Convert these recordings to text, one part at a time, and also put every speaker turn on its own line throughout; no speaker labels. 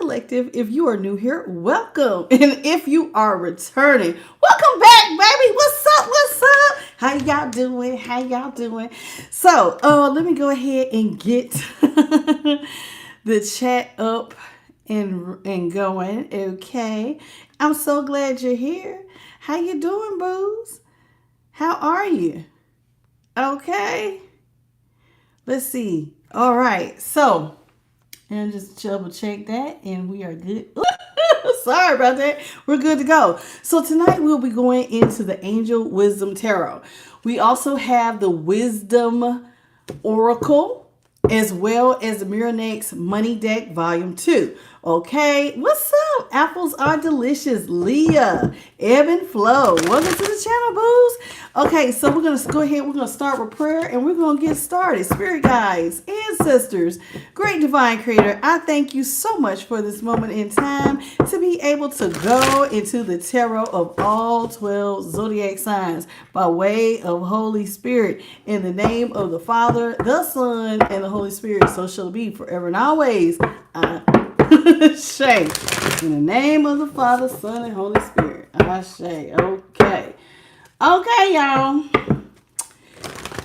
Collective. If you are new here, welcome. And if you are returning, welcome back, baby. What's up? What's up? How y'all doing? How y'all doing? So, let me go ahead and get the chat up and going. Okay. I'm so glad you're here. How you doing, boos? How are you? Okay. Let's see. All right. So, and just double check that, and we are good. Sorry about that. We're good to go. So tonight we'll be going into the Angel Wisdom Tarot. We also have the Wisdom Oracle, as well as the Mirror Money Deck Volume 2. Okay, what's up? Apples are delicious. Leah, Ebb and Flow. Welcome to the channel, boos. Okay, so we're going to go ahead. We're going to start with prayer, and we're going to get started. Spirit guides, ancestors, great divine creator, I thank you so much for this moment in time to be able to go into the tarot of all 12 zodiac signs by way of Holy Spirit. In the name of the Father, the Son, and the Holy Spirit, so shall it be forever and always. Shay. In the name of the Father, Son, and Holy Spirit. Shay. Okay. Okay, y'all.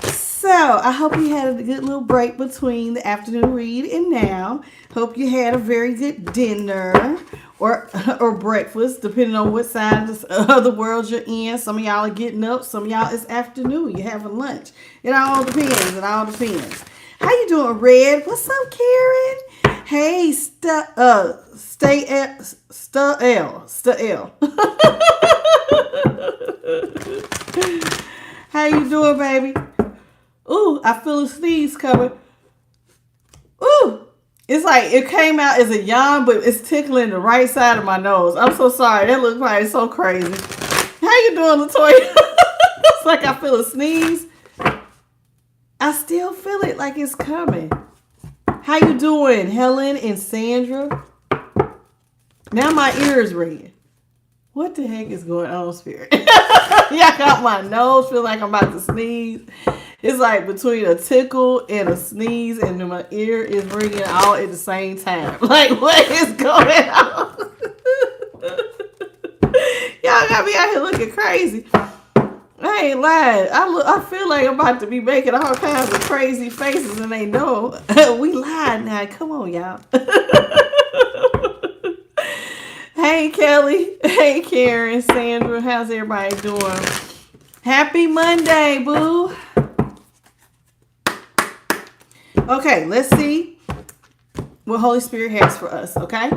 So, I hope you had a good little break between the afternoon read and now. Hope you had a very good dinner or breakfast, depending on what side of the world you're in. Some of y'all are getting up. Some of y'all it's afternoon. You're having lunch. It all depends. It all depends. How you doing, Red? What's up, Karen? Hey, Stael. How you doing, baby? Ooh, I feel a sneeze coming. Ooh, it's like it came out as a yawn, but it's tickling the right side of my nose. I'm so sorry. That looks probably so crazy. How you doing, Latoya? It's like I feel a sneeze. I still feel it like it's coming. How you doing, Helen and Sandra? Now my ear is ringing. What the heck is going on, Spirit? Y'all got my nose, feel like I'm about to sneeze. It's like between a tickle and a sneeze, and then my ear is ringing all at the same time. Like, what is going on? Y'all got me out here looking crazy. I ain't lying. I feel like I'm about to be making all kinds of crazy faces, and they know we lied now. Come on, y'all. Hey, Kelly. Hey, Karen, Sandra. How's everybody doing? Happy Monday, boo. Okay, let's see what Holy Spirit has for us, okay?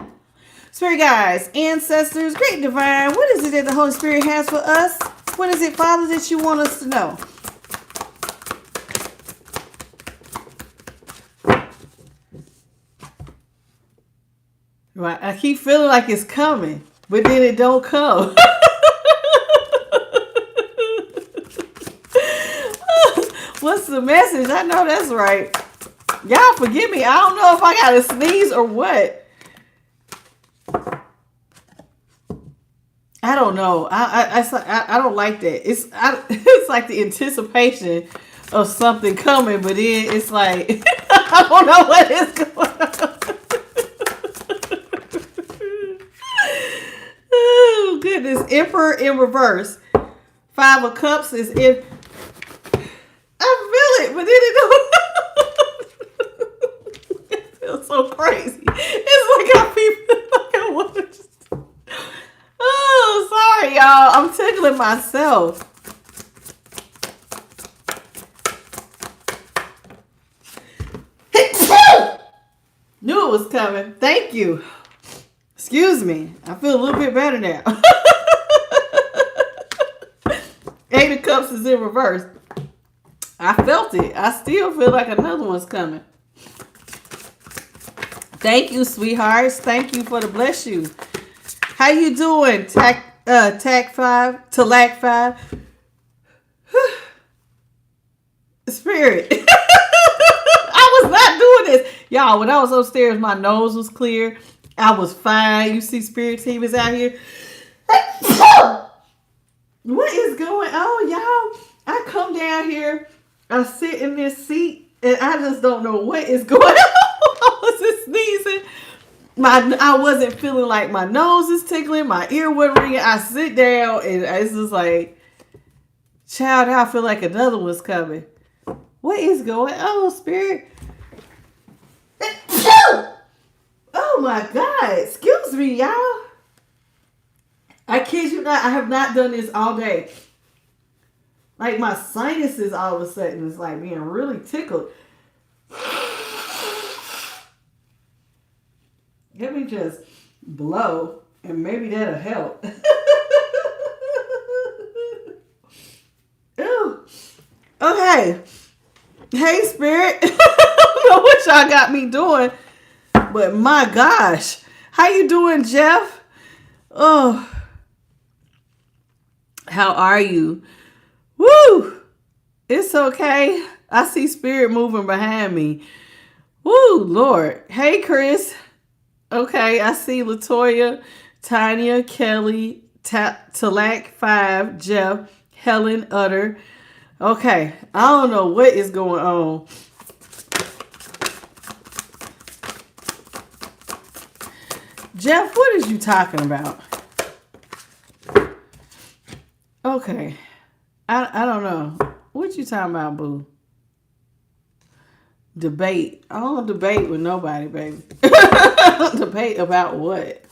Spirit guides, ancestors, great divine, what is it that the Holy Spirit has for us? What is it, Father, that you want us to know? Right, I keep feeling like it's coming, but then it don't come. What's the message? I know that's right. Y'all forgive me. I don't know if I got to sneeze or what. I don't know. I don't like that. It's like the anticipation of something coming, but then it's like I don't know what is going on. Oh goodness! Emperor in reverse. 5 of Cups is in. I feel it, but then it don't. It feels so crazy. It's like I want to just. Oh, sorry, y'all. I'm tickling myself. Knew it was coming. Thank you. Excuse me. I feel a little bit better now. 8 of Cups is in reverse. I felt it. I still feel like another one's coming. Thank you, sweethearts. Thank you for the bless you. How you doing? Tac 5, Talac 5. Spirit. I was not doing this. Y'all, when I was upstairs, my nose was clear. I was fine. You see Spirit team is out here. What is going on, y'all? I come down here. I sit in this seat, and I just don't know what is going on. I was just sneezing. I wasn't feeling like my nose is tickling, my ear wasn't ringing. I sit down and it's just like, child, I feel like another one's coming. What is going on, Spirit? Oh my God. Excuse me, y'all. I kid you not, I have not done this all day. Like my sinuses all of a sudden is like being really tickled. Let me just blow and maybe that'll help. Ooh. Okay. Hey, Spirit. I don't know what y'all got me doing, but my gosh. How you doing, Jeff? Oh. How are you? Woo! It's okay. I see Spirit moving behind me. Woo, Lord. Hey, Chris. Okay, I see Latoya, Tanya, Kelly, Talak 5, Jeff, Helen, Utter. Okay, I don't know what is going on. Jeff, what is you talking about? Okay. I don't know. What you talking about, boo? Debate. I don't debate with nobody, baby. Debate about what?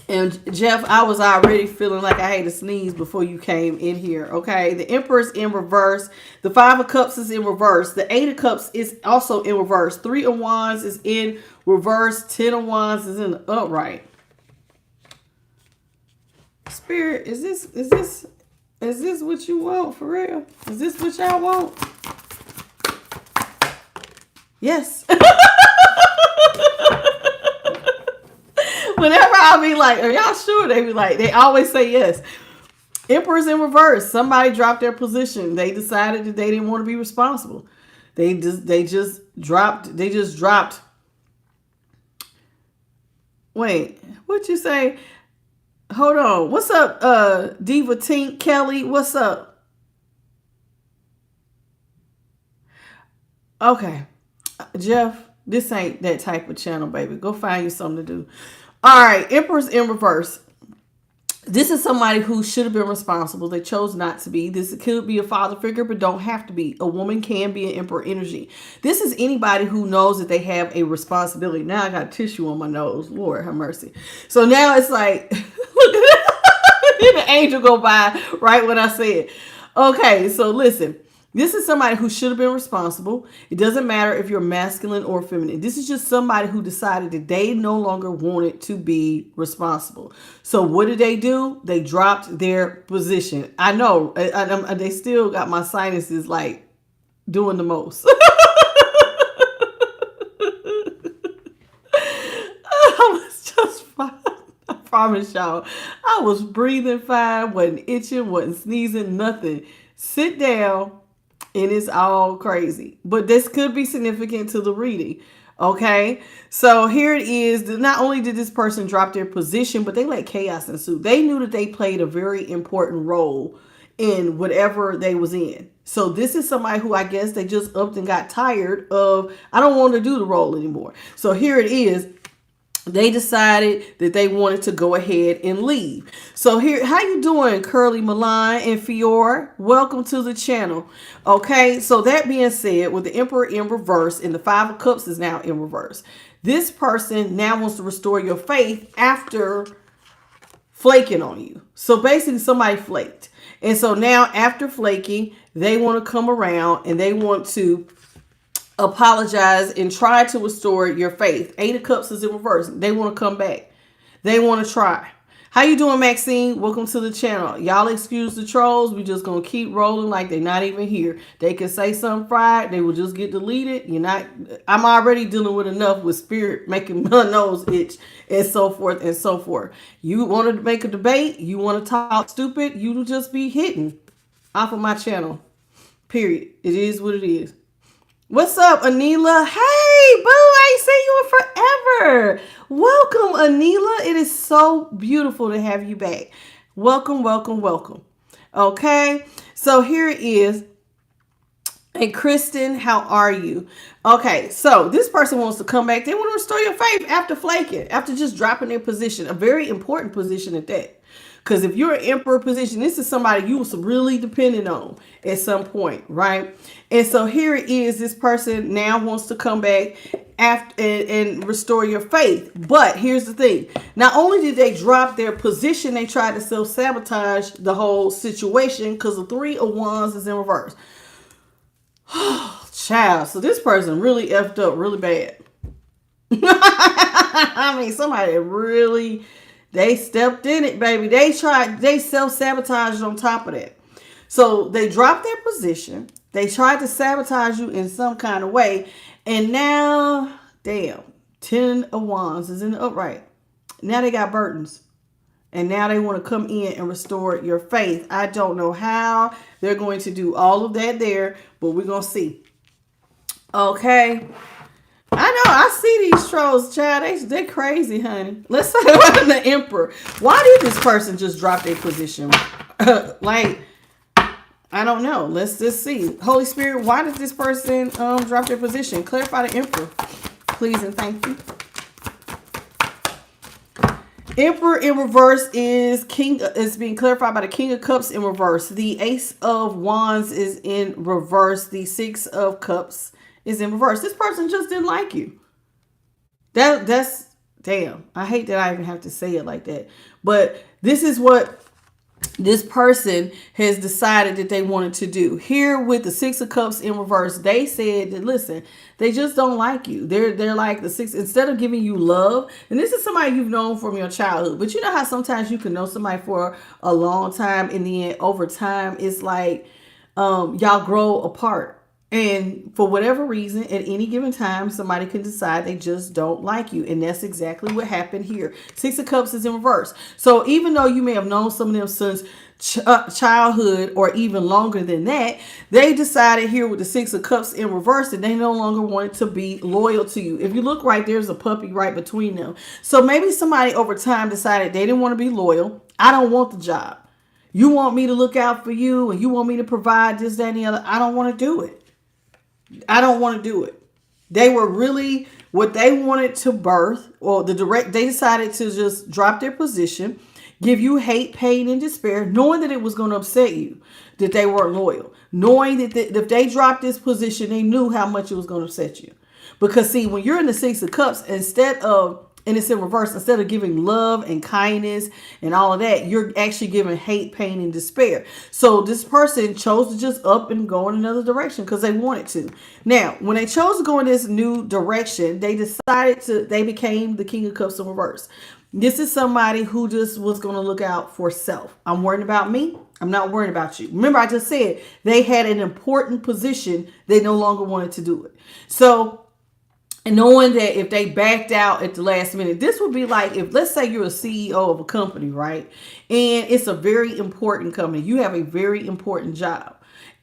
And Jeff, I was already feeling like I had to sneeze before you came in here, okay? The Empress in reverse. The 5 of Cups is in reverse. The 8 of Cups is also in reverse. 3 of Wands is in reverse. 10 of Wands is in the upright. Spirit, is this what you want for real? Is this what y'all want? Yes. Whenever I be like, are y'all sure? They be like, they always say yes. Emperor's in reverse. Somebody dropped their position. They decided that they didn't want to be responsible. They just dropped. Wait, what'd you say? Hold on. What's up, Diva Tink Kelly? What's up? Okay. Jeff, this ain't that type of channel, baby. Go find you something to do. All right, Empress in reverse. This is somebody who should have been responsible. They chose not to be. This could be a father figure, but don't have to be. A woman can be an emperor energy. This is anybody who knows that they have a responsibility. Now I got tissue on my nose. Lord have mercy. So now it's like, look at the angel go by right when I said. Okay, so listen. This is somebody who should have been responsible. It doesn't matter if you're masculine or feminine. This is just somebody who decided that they no longer wanted to be responsible. So what did they do? They dropped their position. I know. They still got my sinuses like doing the most. I was just fine. I promise y'all. I was breathing fine. Wasn't itching. Wasn't sneezing. Nothing. Sit down. And it's all crazy. But this could be significant to the reading. Okay. So here it is. Not only did this person drop their position, but they let chaos ensue. They knew that they played a very important role in whatever they was in. So this is somebody who I guess they just upped and got tired of. I don't want to do the role anymore. So here it is. They decided that they wanted to go ahead and leave. So here, how you doing, Curly Milan and Fiora? Welcome to the channel. Okay, so that being said, with the Emperor in reverse and the 5 of Cups is now in reverse, this person now wants to restore your faith after flaking on you. So basically somebody flaked. And so now after flaking, they want to come around and they want to apologize and try to restore your faith. 8 of Cups is in reverse. They want to come back. They want to try. How you doing, Maxine? Welcome to the channel. Y'all excuse the trolls. We just going to keep rolling like they're not even here. They can say something fried. They will just get deleted. I'm already dealing with enough with Spirit making my nose itch and so forth and so forth. You want to make a debate? You want to talk stupid? You will just be hitting off of my channel. Period. It is what it is. What's up, Anila? Hey, boo, I ain't seen you in forever. Welcome, Anila. It is so beautiful to have you back. Welcome, welcome, welcome. Okay, so here it is. Hey, Kristen, how are you? Okay, so this person wants to come back. They want to restore your faith after flaking, after just dropping their position, a very important position at that. Because if you're an emperor position, this is somebody you was really dependent on at some point, right? And so here it is. This person now wants to come back after and restore your faith. But here's the thing. Not only did they drop their position, they tried to self-sabotage the whole situation because the 3 of Wands is in reverse. Child, so this person really effed up really bad. I mean, somebody really, they stepped in it, baby. They self-sabotaged on top of that. So they dropped their position. They tried to sabotage you in some kind of way. And now, damn, 10 of Wands is in the upright. Now they got burdens. And now they want to come in and restore your faith. I don't know how they're going to do all of that there, but we're going to see. Okay. I know. I see these trolls, child. They're crazy, honey. Let's talk about the Emperor. Why did this person just drop their position? Like, I don't know. Let's just see. Holy Spirit, why did this person drop their position? Clarify the Emperor, please and thank you. Emperor in reverse is being clarified by the King of Cups in reverse. The Ace of Wands is in reverse. The 6 of Cups is in reverse. This person just didn't like you. That's damn. I hate that I even have to say it like that. But this is what this person has decided that they wanted to do. Here with the 6 of Cups in reverse, they said that, listen, they just don't like you. They're like the 6, instead of giving you love, and this is somebody you've known from your childhood, but you know how sometimes you can know somebody for a long time, in the end, over time, it's like y'all grow apart. And for whatever reason, at any given time, somebody can decide they just don't like you. And that's exactly what happened here. 6 of Cups is in reverse. So even though you may have known some of them since childhood or even longer than that, they decided here with the 6 of Cups in reverse that they no longer wanted to be loyal to you. If you look right, there's a puppy right between them. So maybe somebody over time decided they didn't want to be loyal. I don't want the job. You want me to look out for you and you want me to provide this, that, and the other. I don't want to do it. I don't want to do it. They were really what they wanted to birth, or they decided to just drop their position, give you hate, pain, and despair, knowing that it was going to upset you, that they weren't loyal, knowing that if they dropped this position, they knew how much it was going to upset you. Because see, when you're in the 6 of Cups, and it's in reverse, instead of giving love and kindness and all of that, you're actually giving hate, pain, and despair. So this person chose to just up and go in another direction because they wanted to. Now, when they chose to go in this new direction, they became the King of Cups in reverse. This is somebody who just was going to look out for self. I'm worried about me. I'm not worried about you. Remember, I just said they had an important position. They no longer wanted to do it. So, and knowing that if they backed out at the last minute, this would be like if, let's say you're a CEO of a company, right? And it's a very important company. You have a very important job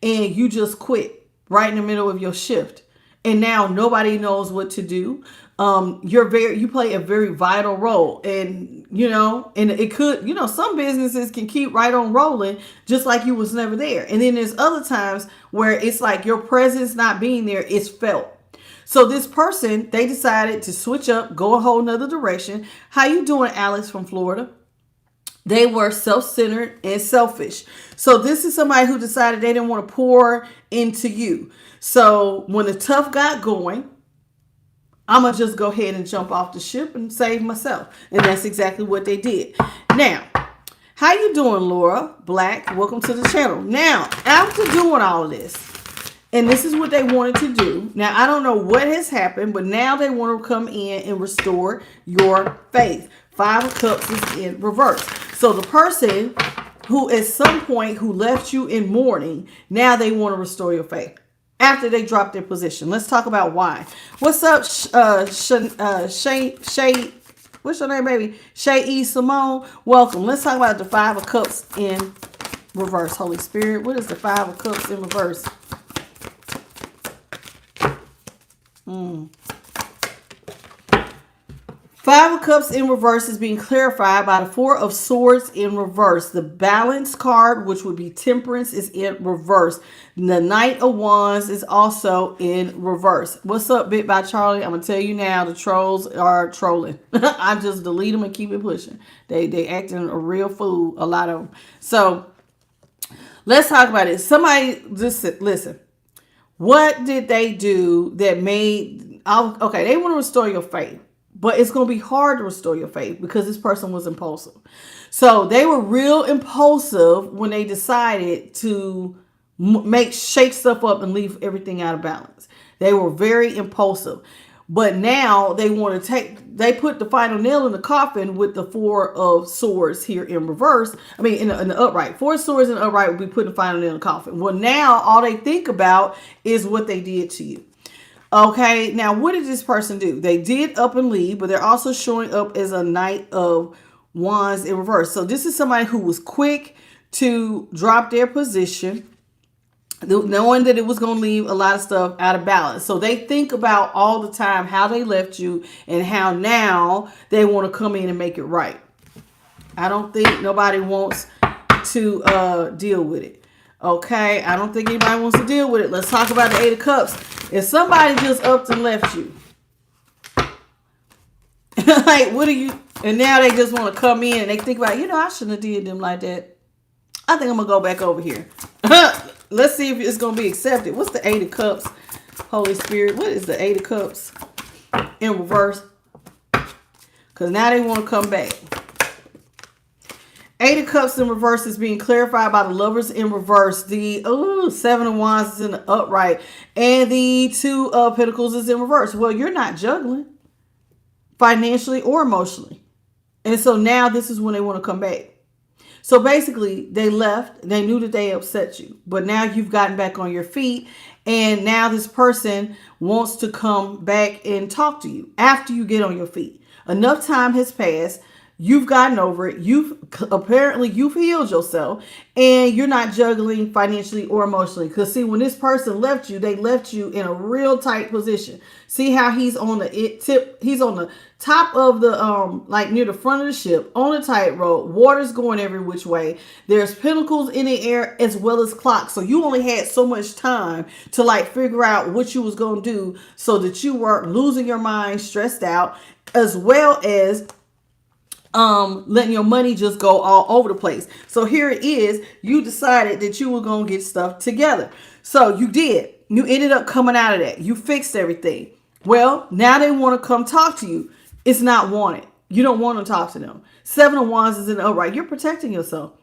and you just quit right in the middle of your shift. And now nobody knows what to do. You play a very vital role, and and it could, some businesses can keep right on rolling just like you was never there. And then there's other times where it's like your presence not being there is felt. So this person, they decided to switch up, go a whole nother direction. How you doing, Alex from Florida? They were self-centered and selfish. So this is somebody who decided they didn't want to pour into you. So when the tough got going, I'm going to just go ahead and jump off the ship and save myself. And that's exactly what they did. Now, how you doing, Laura Black? Welcome to the channel. Now, after doing all of this, and this is what they wanted to do. Now, I don't know what has happened, but now they want to come in and restore your faith. 5 of Cups is in reverse. So the person who at some point who left you in mourning, now they want to restore your faith after they dropped their position. Let's talk about why. What's up, Shay? What's your name, baby? Shay E. Simone. Welcome. Let's talk about the 5 of Cups in reverse. Holy Spirit, what is the 5 of Cups in reverse? Five of Cups in reverse is being clarified by the Four of Swords in reverse. The Balance card, which would be Temperance, is in reverse. The Knight of Wands is also in reverse. What's up, Bit by Charlie? I'm going to tell you now, the trolls are trolling. I just delete them and keep it pushing. They acting a real fool, a lot of them. So, let's talk about it. Somebody, just listen. What did they do that made... Okay, they want to restore your faith. But it's going to be hard to restore your faith because this person was impulsive. So they were real impulsive when they decided to shake stuff up and leave everything out of balance. They were very impulsive. But now they want to they put the final nail in the coffin with the Four of Swords here in reverse. I mean, in the upright. Four of Swords in the upright would be putting the final nail in the coffin. Well, now all they think about is what they did to you. Okay, now what did this person do? They did up and leave, but they're also showing up as a Knight of Wands in reverse. So this is somebody who was quick to drop their position, knowing that it was going to leave a lot of stuff out of balance. So they think about all the time how they left you and how now they want to come in and make it right. I don't think nobody wants to deal with it. Okay, I don't think anybody wants to deal with it. Let's talk about the Eight of Cups. If somebody just upped and left you, like, what are you? And now they just want to come in and they think about, I shouldn't have did them like that. I think I'm going to go back over here. Let's see if it's going to be accepted. What's the Eight of Cups? Holy Spirit, what is the Eight of Cups in reverse? Because now they want to come back. Eight of Cups in reverse is being clarified by the Lovers in reverse. The Seven of Wands is in the upright. And the Two of Pentacles is in reverse. Well, you're not juggling financially or emotionally. And so now this is when they want to come back. So basically, they left. They knew that they upset you. But now you've gotten back on your feet. And now this person wants to come back and talk to you after you get on your feet. Enough time has passed. You've gotten over it. You've healed yourself and you're not juggling financially or emotionally. Because see, when this person left you, they left you in a real tight position. See how he's on he's on the top of the, like near the front of the ship on a tightrope. Water's going every which way. There's pentacles in the air as well as clocks. So you only had so much time to like figure out what you was going to do so that you weren't losing your mind, stressed out, as well as letting your money just go all over the place. So here it is. You decided that you were going to get stuff together. So you did. You ended up coming out of that. You fixed everything. Well, now they want to come talk to you. It's not wanted. You don't want to talk to them. Seven of Wands is in the upright. You're protecting yourself.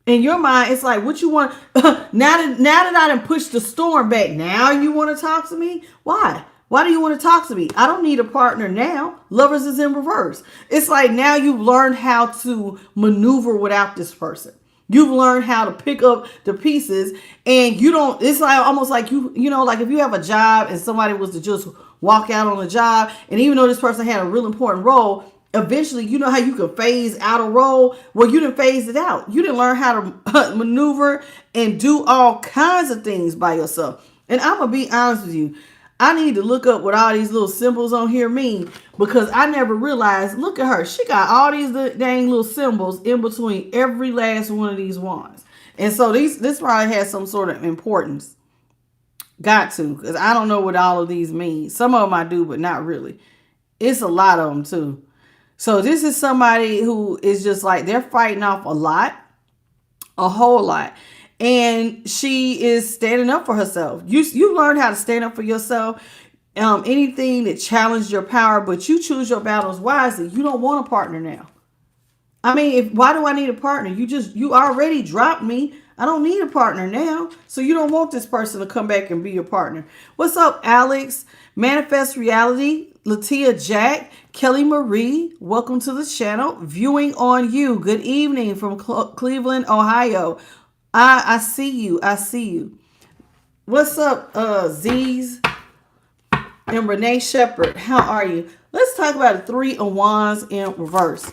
In your mind, it's like, what you want? now that I done pushed the storm back, now you want to talk to me? Why? Why do you want to talk to me? I don't need a partner now. Lovers is in reverse. It's like now you've learned how to maneuver without this person. You've learned how to pick up the pieces and you don't, it's like almost like like if you have a job and somebody was to just walk out on the job, and even though this person had a real important role, eventually, you know how you can phase out a role? Well, you didn't phase it out. You didn't learn how to maneuver and do all kinds of things by yourself. And I'm going to be honest with you. I need to look up what all these little symbols on here mean because I never realized, look at her. She got all these dang little symbols in between every last one of these wands. And so this probably has some sort of importance. Got to, because I don't know what all of these mean. Some of them I do, but not really. It's a lot of them too. So this is somebody who is just like, they're fighting off a whole lot. And she is standing up for herself. You learn how to stand up for yourself. Anything that challenged your power, but you choose your battles wisely. You don't want a partner now. I mean, why do I need a partner? You already dropped me. I don't need a partner now. So you don't want this person to come back and be your partner. What's up, Alex? Manifest Reality, Latia Jack, Kelly Marie, welcome to the channel. Viewing on you. Good evening from Cleveland, Ohio. I see you. I see you. What's up, Z's and Renee Shepherd? How are you? Let's talk about the Three of Wands in reverse.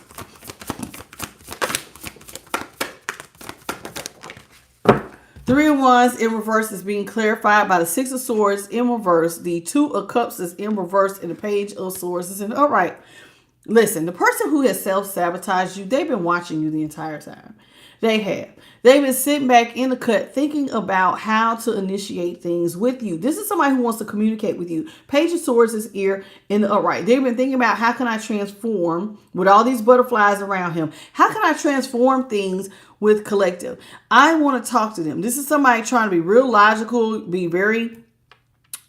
Three of Wands in reverse is being clarified by the Six of Swords in reverse. The Two of Cups is in reverse and the Page of Swords is in the upright. Listen, the person who has self-sabotaged you, they've been watching you the entire time. They have. They've been sitting back in the cut thinking about how to initiate things with you. This is somebody who wants to communicate with you. Page of Swords is here in the upright. They've been thinking about how can I transform with all these butterflies around him. How can I transform things with collective? I want to talk to them. This is somebody trying to be real logical, be very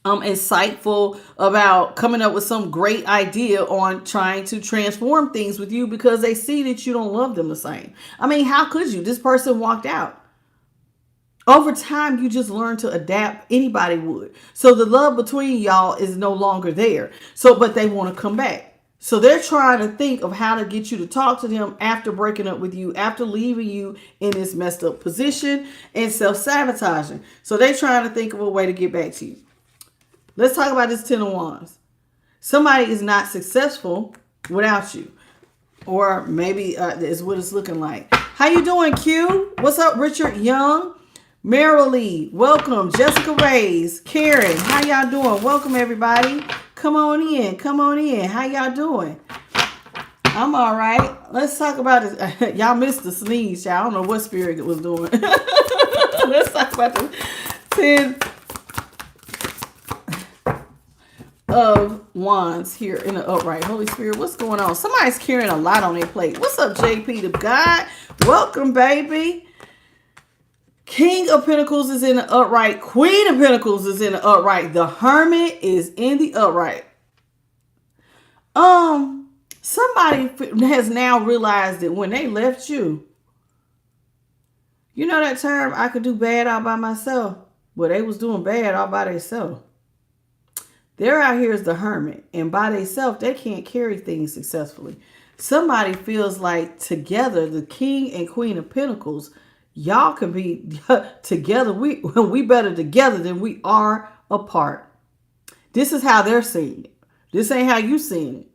insightful about coming up with some great idea on trying to transform things with you because they see that you don't love them the same. I mean, how could you? This person walked out. Over time, you just learn to adapt. Anybody would. So the love between y'all is no longer there. So, but they want to come back. So they're trying to think of how to get you to talk to them after breaking up with you, after leaving you in this messed up position and self-sabotaging. So they're trying to think of a way to get back to you. Let's talk about this 10 of Wands. Somebody is not successful without you. Or maybe is what it's looking like. How you doing, Q? What's up, Richard Young? Marilee, welcome. Jessica Reyes, Karen, how y'all doing? Welcome, everybody. Come on in. Come on in. How y'all doing? I'm all right. Let's talk about this. Y'all missed the sneeze, y'all. I don't know what spirit it was doing. Let's talk about the 10 of Wands here in the upright. Holy Spirit, what's going on? Somebody's carrying a lot on their plate. What's up, JP the God? Welcome, baby. King of Pentacles is in the upright. Queen of Pentacles is in the upright. The Hermit is in the upright. Somebody has now realized that when they left you, you know that term, I could do bad all by myself. Well, they was doing bad all by themselves. They're out here as the Hermit, and by themselves, they can't carry things successfully. Somebody feels like together, the King and Queen of Pentacles, y'all can be together. We better together than we are apart. This is how they're seeing it. This ain't how you seeing it.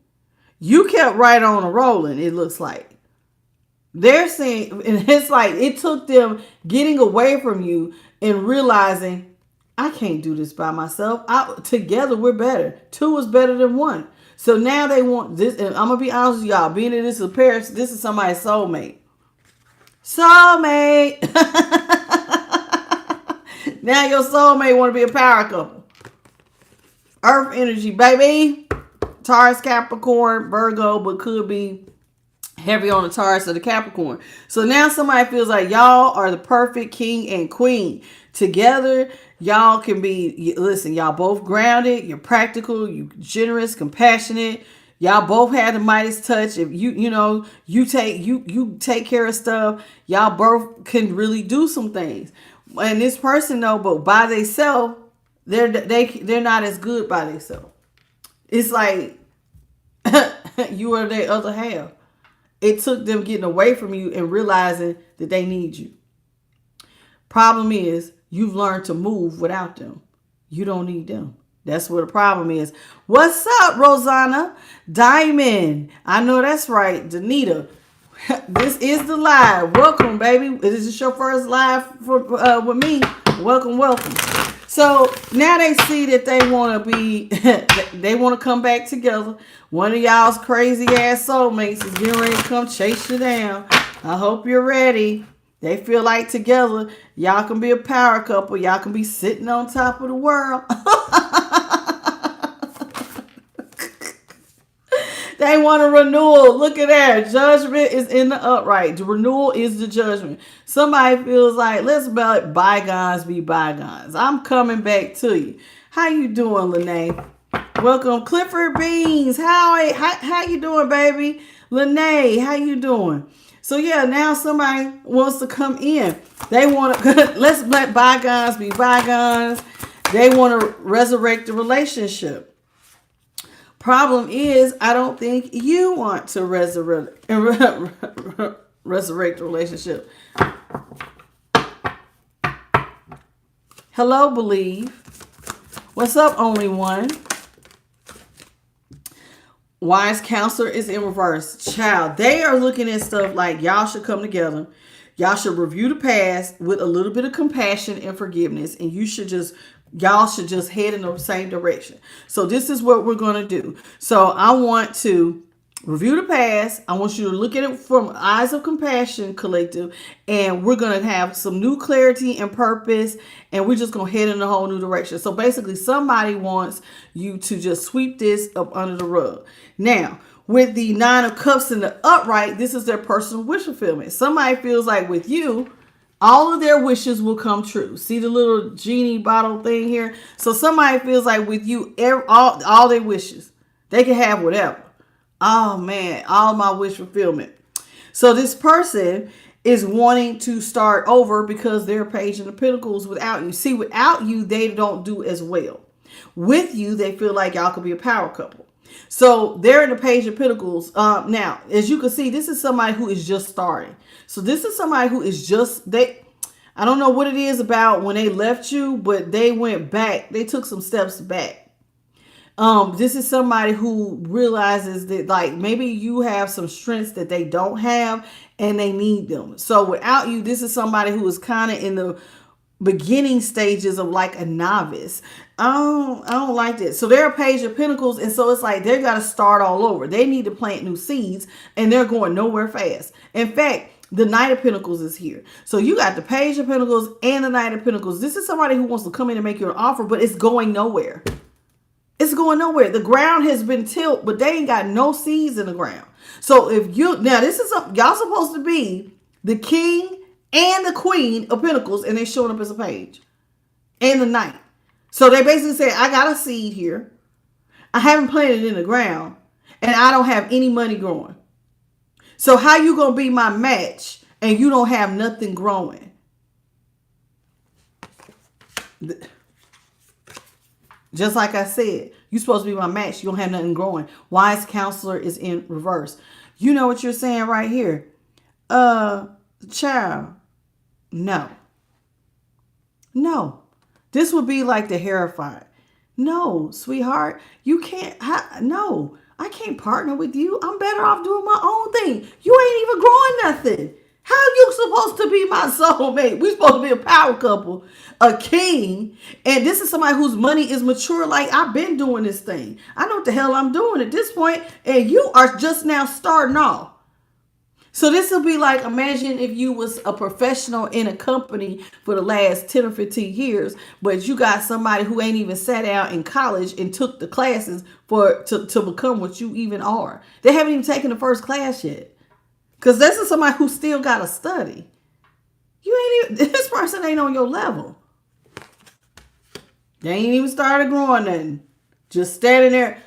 You kept right on a rolling, it looks like. They're saying, and it's like it took them getting away from you and realizing, I can't do this by myself. Together, we're better. Two is better than one. So now they want this. And I'm going to be honest with y'all. Being that this is a pair, this is somebody's soulmate. Soulmate. Now your soulmate want to be a power couple. Earth energy, baby. Taurus, Capricorn, Virgo, but could be heavy on the Taurus or the Capricorn. So now somebody feels like y'all are the perfect king and queen. Together, y'all can be, listen, y'all both grounded, you're practical, you generous, compassionate. Y'all both have the Midas touch. If you take care of stuff, y'all both can really do some things. And this person though, but by themselves, they're not as good by themselves. It's like you are their other half. It took them getting away from you and realizing that they need you. Problem is, you've learned to move without them. You don't need them. That's what the problem is. What's up, Rosanna? Diamond. I know that's right. Danita. This is the live. Welcome, baby. Is this your first live with me? Welcome, welcome. So now they see that they want to be, they want to come back together. One of y'all's crazy ass soulmates is getting ready to come chase you down. I hope you're ready. They feel like together, y'all can be a power couple. Y'all can be sitting on top of the world. They want a renewal. Look at that. Judgment is in the upright. The renewal is the judgment. Somebody feels like, let's let bygones be bygones. I'm coming back to you. How you doing, Lene? Welcome, Clifford Beans. How you doing, baby? Lene, how you doing? So yeah, now somebody wants to come in. They want to, let's let bygones be bygones. They want to resurrect the relationship. Problem is, I don't think you want to resurrect the relationship. Hello, Believe. What's up, Only One? Wise Counselor is in reverse. Child, they are looking at stuff like y'all should come together. Y'all should review the past with a little bit of compassion and forgiveness. And y'all should just head in the same direction. So this is what we're going to do. So I want to Review the past. I want you to look at it from eyes of compassion, collective, and we're going to have some new clarity and purpose, and we're just going to head in a whole new direction. So basically, somebody wants you to just sweep this up under the rug. Now, with the Nine of Cups in the upright, this is their personal wish fulfillment. Somebody feels like with you, all of their wishes will come true. See the little genie bottle thing here? So somebody feels like with you, all their wishes, they can have whatever. Oh man, all my wish fulfillment. So this person is wanting to start over because they're a page in the pentacles without you. See, without you, they don't do as well. With you, they feel like y'all could be a power couple. So they're in the page of pentacles. Now, as you can see, this is somebody who is just starting. So this is somebody who is just, I don't know what it is about when they left you, but they went back. They took some steps back. This is somebody who realizes that like maybe you have some strengths that they don't have and they need them. So without you, this is somebody who is kind of in the beginning stages of like a novice. I don't like this. So they're a page of pentacles, and so it's like they got to start all over. They need to plant new seeds, and they're going nowhere fast. In fact, the Knight of Pentacles is here. So you got the Page of Pentacles and the Knight of Pentacles. This is somebody who wants to come in and make you an offer, but it's going nowhere. It's going nowhere. The ground has been tilled, but they ain't got no seeds in the ground. So if you, now this is, y'all supposed to be the King and the Queen of Pentacles, and they're showing up as a page. And the Knight. So they basically say, I got a seed here. I haven't planted it in the ground, and I don't have any money growing. So how you going to be my match and you don't have nothing growing? Just like I said, you're supposed to be my match. You don't have nothing growing. Wise counselor is in reverse. You know what you're saying right here. Child. No. No. This would be like the Terrified. No, sweetheart. You can't. No. I can't partner with you. I'm better off doing my own thing. You ain't even growing nothing. How you supposed to be my soulmate? We're supposed to be a power couple, a king, and this is somebody whose money is mature. Like, I've been doing this thing. I know what the hell I'm doing at this point, and you are just now starting off. So this will be like, imagine if you was a professional in a company for the last 10 or 15 years, but you got somebody who ain't even sat out in college and took the classes to become what you even are. They haven't even taken the first class yet. Because this is somebody who still got to study. You ain't even, this person ain't on your level. They ain't even started growing nothing. Just standing there,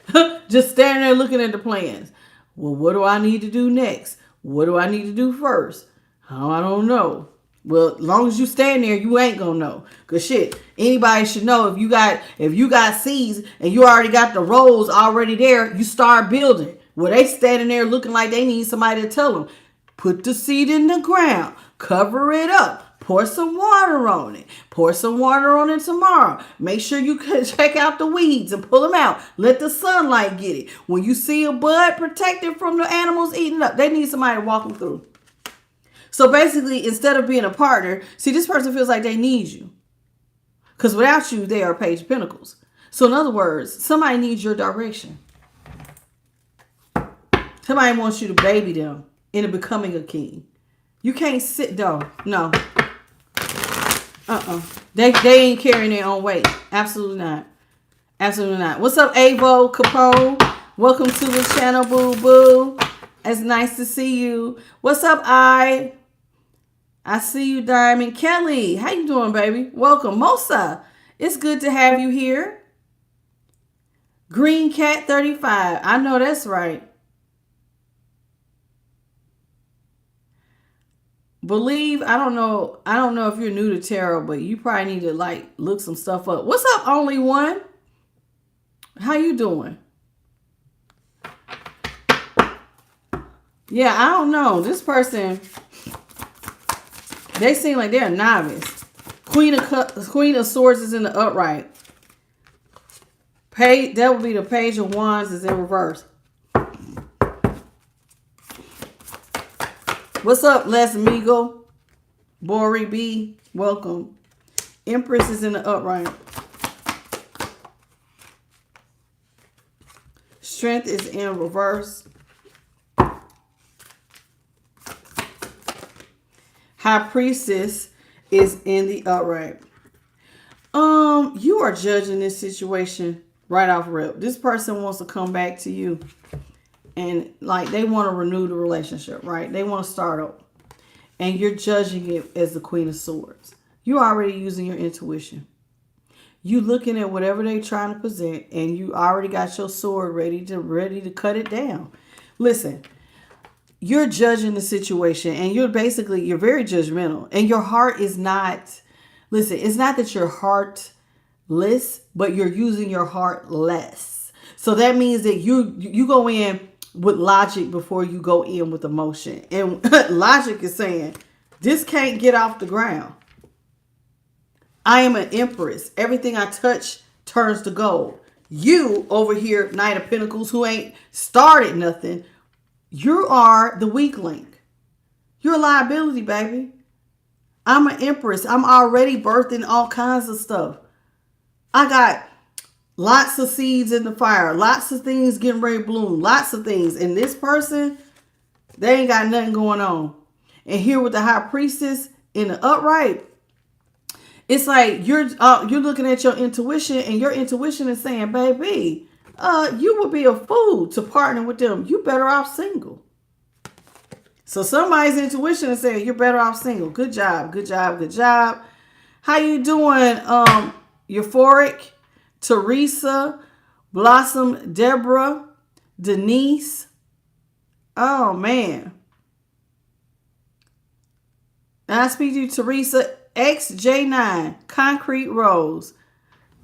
looking at the plans. Well, what do I need to do next? What do I need to do first? Oh, I don't know. Well, as long as you stand there, you ain't gonna know. Cause shit, anybody should know if you got seeds and you already got the rows already there, you start building. Well, they standing there looking like they need somebody to tell them, put the seed in the ground, cover it up, pour some water on it, pour some water on it tomorrow. Make sure you can check out the weeds and pull them out. Let the sunlight get it. When you see a bud, protect it from the animals eating up. They need somebody to walk them through. So basically, instead of being a partner, see, this person feels like they need you. Because without you, they are a Page of Pentacles. So in other words, somebody needs your direction. Somebody wants you to baby them into becoming a king. You can't sit though. No. They ain't carrying their own weight. Absolutely not. Absolutely not. What's up, Avo Capone? Welcome to the channel, boo boo. It's nice to see you. What's up, I see you, Diamond. Kelly, how you doing, baby? Welcome. Mosa, it's good to have you here. Green Cat 35. I know that's right. Believe, I don't know if you're new to tarot, but you probably need to like look some stuff up. What's up, Only One? How you doing? Yeah, I don't know. This person, they seem like they're a novice. Queen of Swords is in the upright. That would be the Page of Wands is in reverse. What's up, Les Migo? Bori B, welcome. Empress is in the upright. Strength is in reverse. High Priestess is in the upright. You are judging this situation right off rip. This person wants to come back to you. And like they want to renew the relationship, right? They want to start up. And you're judging it as the Queen of Swords. You're already using your intuition. You looking at whatever they're trying to present, and you already got your sword ready to cut it down. Listen, you're judging the situation, and you're very judgmental. And your heart is not, listen, it's not that you're heartless, but you're using your heart less. So that means that you go in with logic before you go in with emotion. And logic is saying, this can't get off the ground. I am an Empress. Everything I touch turns to gold. You over here, Knight of Pentacles, who ain't started nothing, you are the weak link. You're a liability, baby. I'm an Empress. I'm already birthing all kinds of stuff. I got lots of seeds in the fire. Lots of things getting ready to bloom. Lots of things. And this person, they ain't got nothing going on. And here with the High Priestess in the upright, it's like you're looking at your intuition, and your intuition is saying, baby, you would be a fool to partner with them. You better off single. So somebody's intuition is saying you're better off single. Good job, good job, good job. How you doing, Euphoric, Teresa, Blossom, Deborah, Denise? Oh, man. And I speak to you, Teresa, XJ9, Concrete Rose.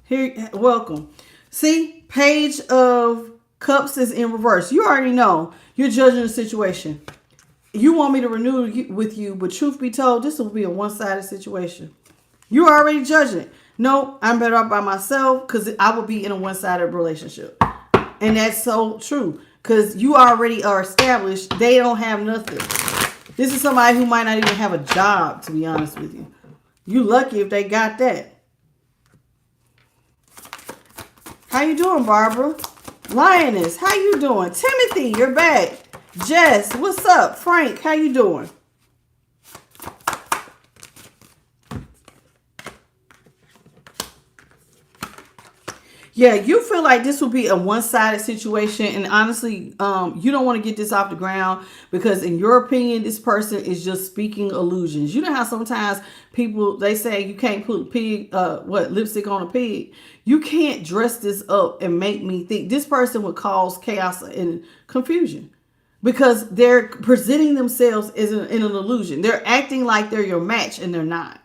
Here, welcome. See, Page of Cups is in reverse. You already know you're judging the situation. You want me to renew with you, but truth be told, this will be a one-sided situation. You're already judging it. No, I'm better off by myself because I will be in a one-sided relationship. And that's so true because you already are established. They don't have nothing. This is somebody who might not even have a job, to be honest with you. You lucky if they got that. How you doing, Barbara? Lioness, how you doing? Timothy, you're back. Jess, what's up? Frank, how you doing? Yeah, you feel like this will be a one-sided situation. And honestly, you don't want to get this off the ground because in your opinion, this person is just speaking illusions. You know how sometimes people, they say you can't put lipstick on a pig. You can't dress this up and make me think. This person would cause chaos and confusion because they're presenting themselves as in an illusion. They're acting like they're your match and they're not.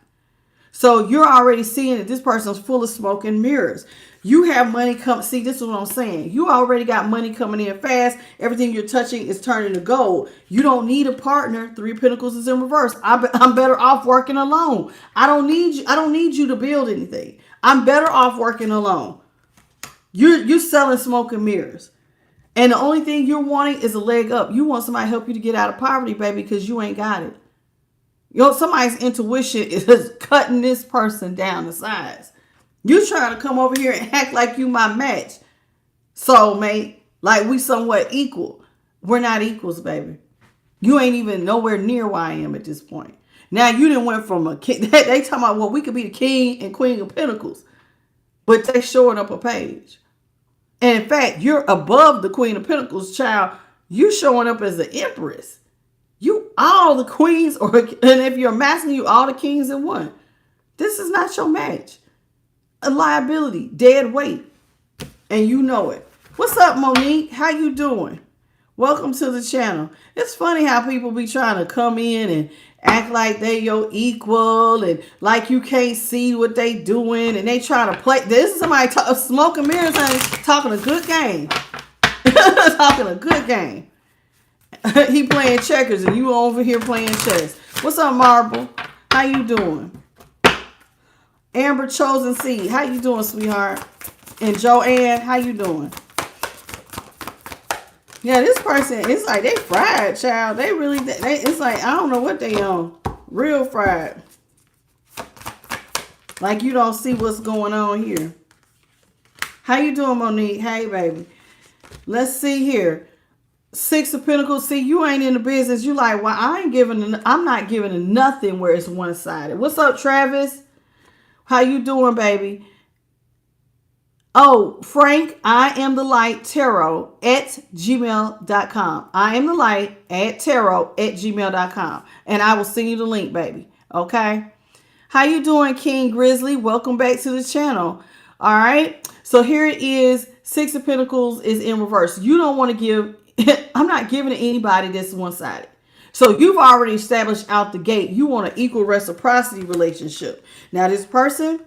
So you're already seeing that this person's full of smoke and mirrors. You have money come. See, this is what I'm saying. You already got money coming in fast. Everything you're touching is turning to gold. You don't need a partner. Three of Pentacles is in reverse. I'm better off working alone. I don't need you to build anything. I'm better off working alone. You're selling smoke and mirrors. And the only thing you're wanting is a leg up. You want somebody to help you to get out of poverty, baby, because you ain't got it. Somebody's intuition is cutting this person down to size. You trying to come over here and act like you my match. Soulmate, like we somewhat equal. We're not equals, baby. You ain't even nowhere near where I am at this point. Now you didn't went from a king. They talking about, well, we could be the king and queen of pentacles. But they showing up a page. And in fact, you're above the queen of pentacles, child. You showing up as the empress. You all the queens, and if you're masculine, you all the kings in one. This is not your match. A liability, dead weight. And you know it. What's up, Monique? How you doing? Welcome to the channel. It's funny how people be trying to come in and act like they your equal and like you can't see what they doing and they trying to play. This is somebody smoke and mirrors and talking a good game. Talking a good game. He playing checkers and you over here playing chess. What's up, Marble? How you doing? Amber Chosen Seed, how you doing, sweetheart? And Joanne, how you doing? Yeah, this person, it's like they fried, child. They really, it's like, I don't know what they on. Real fried. Like you don't see what's going on here. How you doing, Monique? Hey, baby. Let's see here. Six of Pentacles. See, you ain't in the business. You like, well, I'm not giving nothing where it's one-sided. What's up, Travis? How you doing, baby? Oh, Frank, I am the light tarot at gmail.com. I am the light at tarot at gmail.com. And I will send you the link, baby. Okay. How you doing, King Grizzly? Welcome back to the channel. All right. So here it is. Six of Pentacles is in reverse. You don't want to give. I'm not giving to anybody that's one-sided. So you've already established out the gate. You want an equal reciprocity relationship. Now this person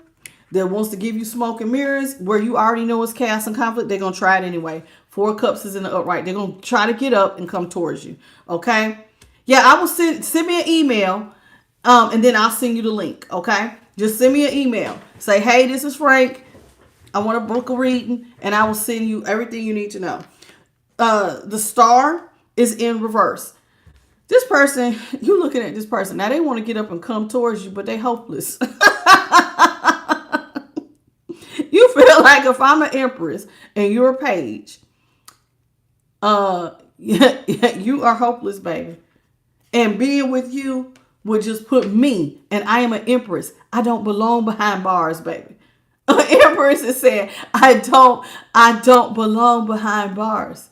that wants to give you smoke and mirrors where you already know it's chaos and conflict, they're going to try it anyway. Four of Cups is in the upright. They're going to try to get up and come towards you. Okay. Yeah, I will send me an email. And then I'll send you the link. Okay. Just send me an email. Say, hey, this is Frank. I want to book a reading, and I will send you everything you need to know. The star is in reverse. This person, you looking at this person. Now they want to get up and come towards you, but they hopeless. You feel like if I'm an Empress and you're a page, you are hopeless, baby. And being with you would just put me, and I am an Empress. I don't belong behind bars, baby. Empress is saying, I don't belong behind bars.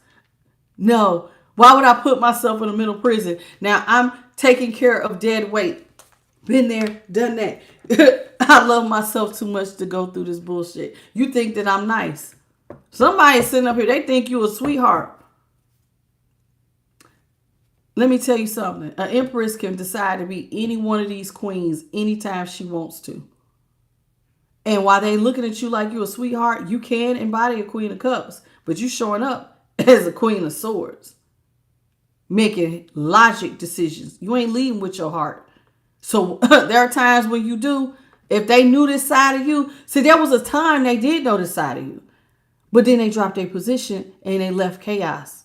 No. Why would I put myself in a mental prison? Now I'm taking care of dead weight. Been there, done that. I love myself too much to go through this bullshit. You think that I'm nice. Somebody sitting up here, they think you a sweetheart. Let me tell you something. An Empress can decide to be any one of these queens anytime she wants to. And while they looking at you like you're a sweetheart, you can embody a Queen of Cups. But you showing up as a Queen of Swords. Making logic decisions. You ain't leading with your heart. So there are times when you do. If they knew this side of you. See, there was a time they did know this side of you. But then they dropped their position and they left chaos.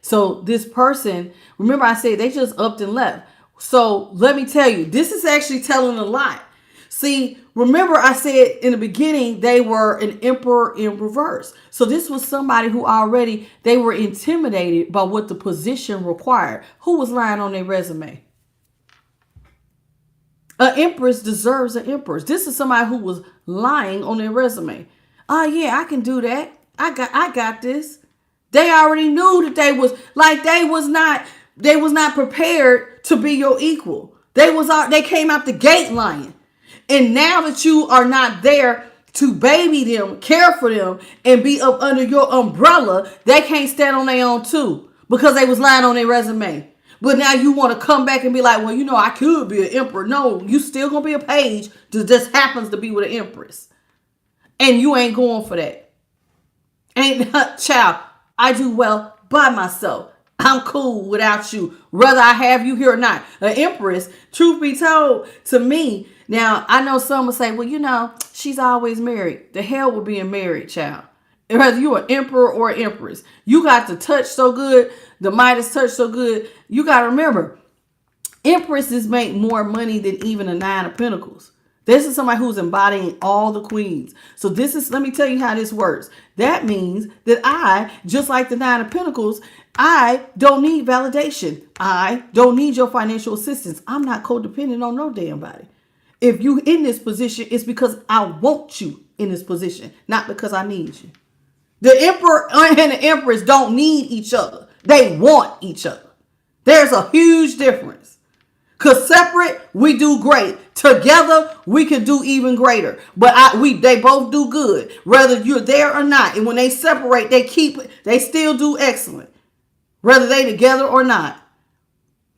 So this person, remember I said they just upped and left. So let me tell you, this is actually telling a lot. See, remember I said in the beginning, they were an emperor in reverse. So this was somebody who already, they were intimidated by what the position required. Who was lying on their resume? An Empress deserves an Empress. This is somebody who was lying on their resume. Oh yeah, I can do that. I got this. They already knew that they was not prepared to be your equal. They came out the gate lying. And now that you are not there to baby them, care for them, and be up under your umbrella, they can't stand on their own too because they was lying on their resume. But now you want to come back and be like, well, you know, I could be an emperor. No, you still going to be a page that just happens to be with an empress. And you ain't going for that. Ain't child, I do well by myself. I'm cool without you, whether I have you here or not. An empress, truth be told, to me, now I know some will say, well, you know, she's always married. The hell with being married, child. Whether you're an emperor or an empress, you got the touch so good, the Midas touch so good. You got to remember, empresses make more money than even a Nine of Pentacles. This is somebody who's embodying all the queens. So let me tell you how this works. That means that I, just like the Nine of Pentacles, I don't need validation. I don't need your financial assistance. I'm not codependent on no damn body. If you in this position, it's because I want you in this position, not because I need you. The emperor and the empress don't need each other. They want each other. There's a huge difference. Because separate, we do great. Together, we can do even greater. But they both do good, whether you're there or not. And when they separate, they still do excellent, whether they together or not.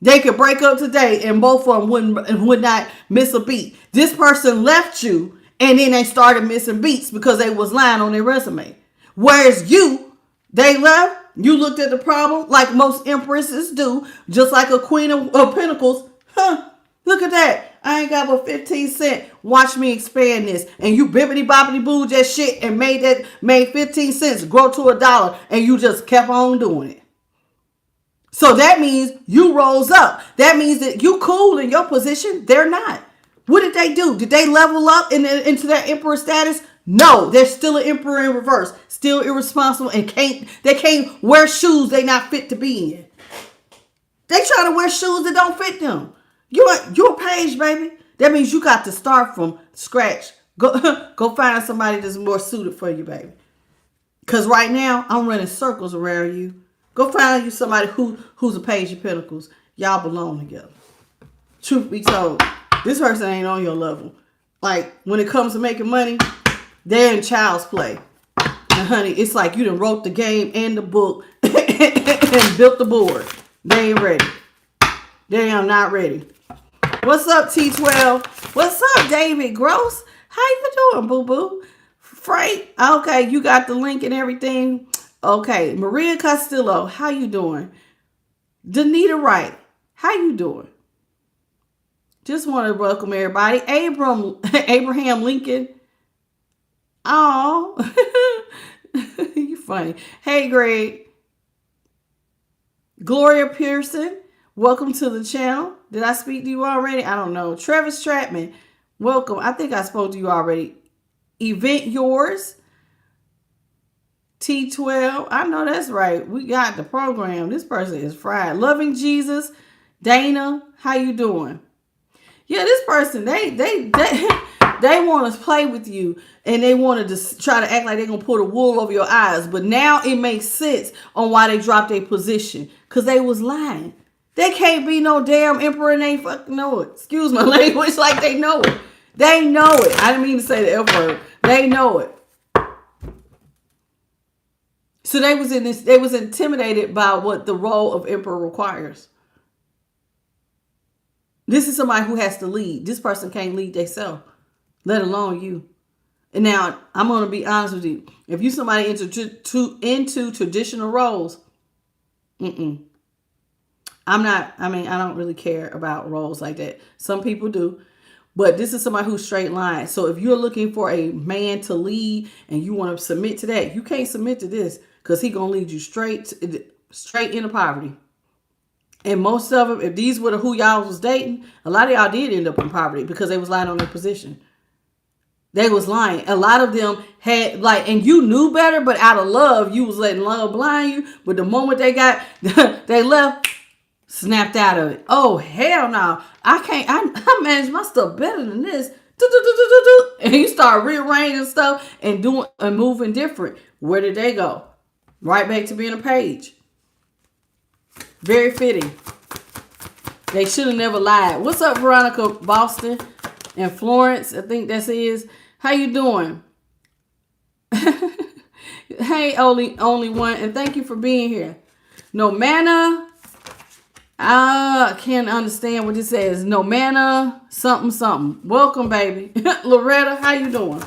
They could break up today and both of them would not miss a beat. This person left you and then they started missing beats because they was lying on their resume. Whereas they left, you looked at the problem like most empresses do, just like a Queen of Pentacles. Look at that. I ain't got but 15 cents. Watch me expand this. And you bibbity boppity boo that shit and made 15 cents grow to $1 and you just kept on doing it. So that means you rose up. That means that you cool in your position. They're not. What did they do? Did they level up into their emperor status? No, they're still an emperor in reverse. Still irresponsible and they can't wear shoes they not fit to be in. They try to wear shoes that don't fit them. You're a page, baby. That means you got to start from scratch. Go find somebody that's more suited for you, baby. Because right now, I'm running circles around you. Go find you somebody who's a page of pentacles. Y'all belong together. Truth be told, this person ain't on your level. Like, when it comes to making money, they're in child's play. And honey, it's like you done wrote the game and the book and built the board. They ain't ready. They are not ready. What's up, T12? What's up, David Gross? How you doing, boo-boo? Frank, okay, you got the link and everything. Okay, Maria Castillo, how you doing? Danita Wright, how you doing? Just want to welcome everybody. Abraham Lincoln. Oh, you funny. Hey, Greg. Gloria Pearson, welcome to the channel. Did I speak to you already? I don't know. Travis Stratman, welcome. I think I spoke to you already. Event Yours. T12. I know that's right. We got the program. This person is fried. Loving Jesus. Dana, how you doing? Yeah, this person, they want to play with you and they wanted to try to act like they're going to pull the wool over your eyes. But now it makes sense on why they dropped their position. Because they was lying. They can't be no damn emperor and they fucking know it. Excuse my language, like they know it. They know it. I didn't mean to say the F word. They know it. So they was intimidated by what the role of emperor requires. This is somebody who has to lead. This person can't lead themselves, let alone you. And now I'm going to be honest with you. If you somebody into traditional roles, I don't really care about roles like that. Some people do. But this is somebody who's straight line. So if you're looking for a man to lead and you want to submit to that, you can't submit to this because he's going to lead you straight into poverty. And most of them, if these were who y'all was dating, a lot of y'all did end up in poverty because they was lying on their position. They was lying. A lot of them had and you knew better, but out of love, you was letting love blind you. But the moment they they left, snapped out of it. Oh, hell no. I manage my stuff better than this. And you start rearranging stuff and moving different. Where did they go? Right back to being a page. Very fitting. They should have never lied. What's up, Veronica Boston and Florence? I think that's is. How you doing? Hey, only one, and thank you for being here. No manna. I can't understand what this says. No manna, something. Welcome, baby. Loretta, how you doing?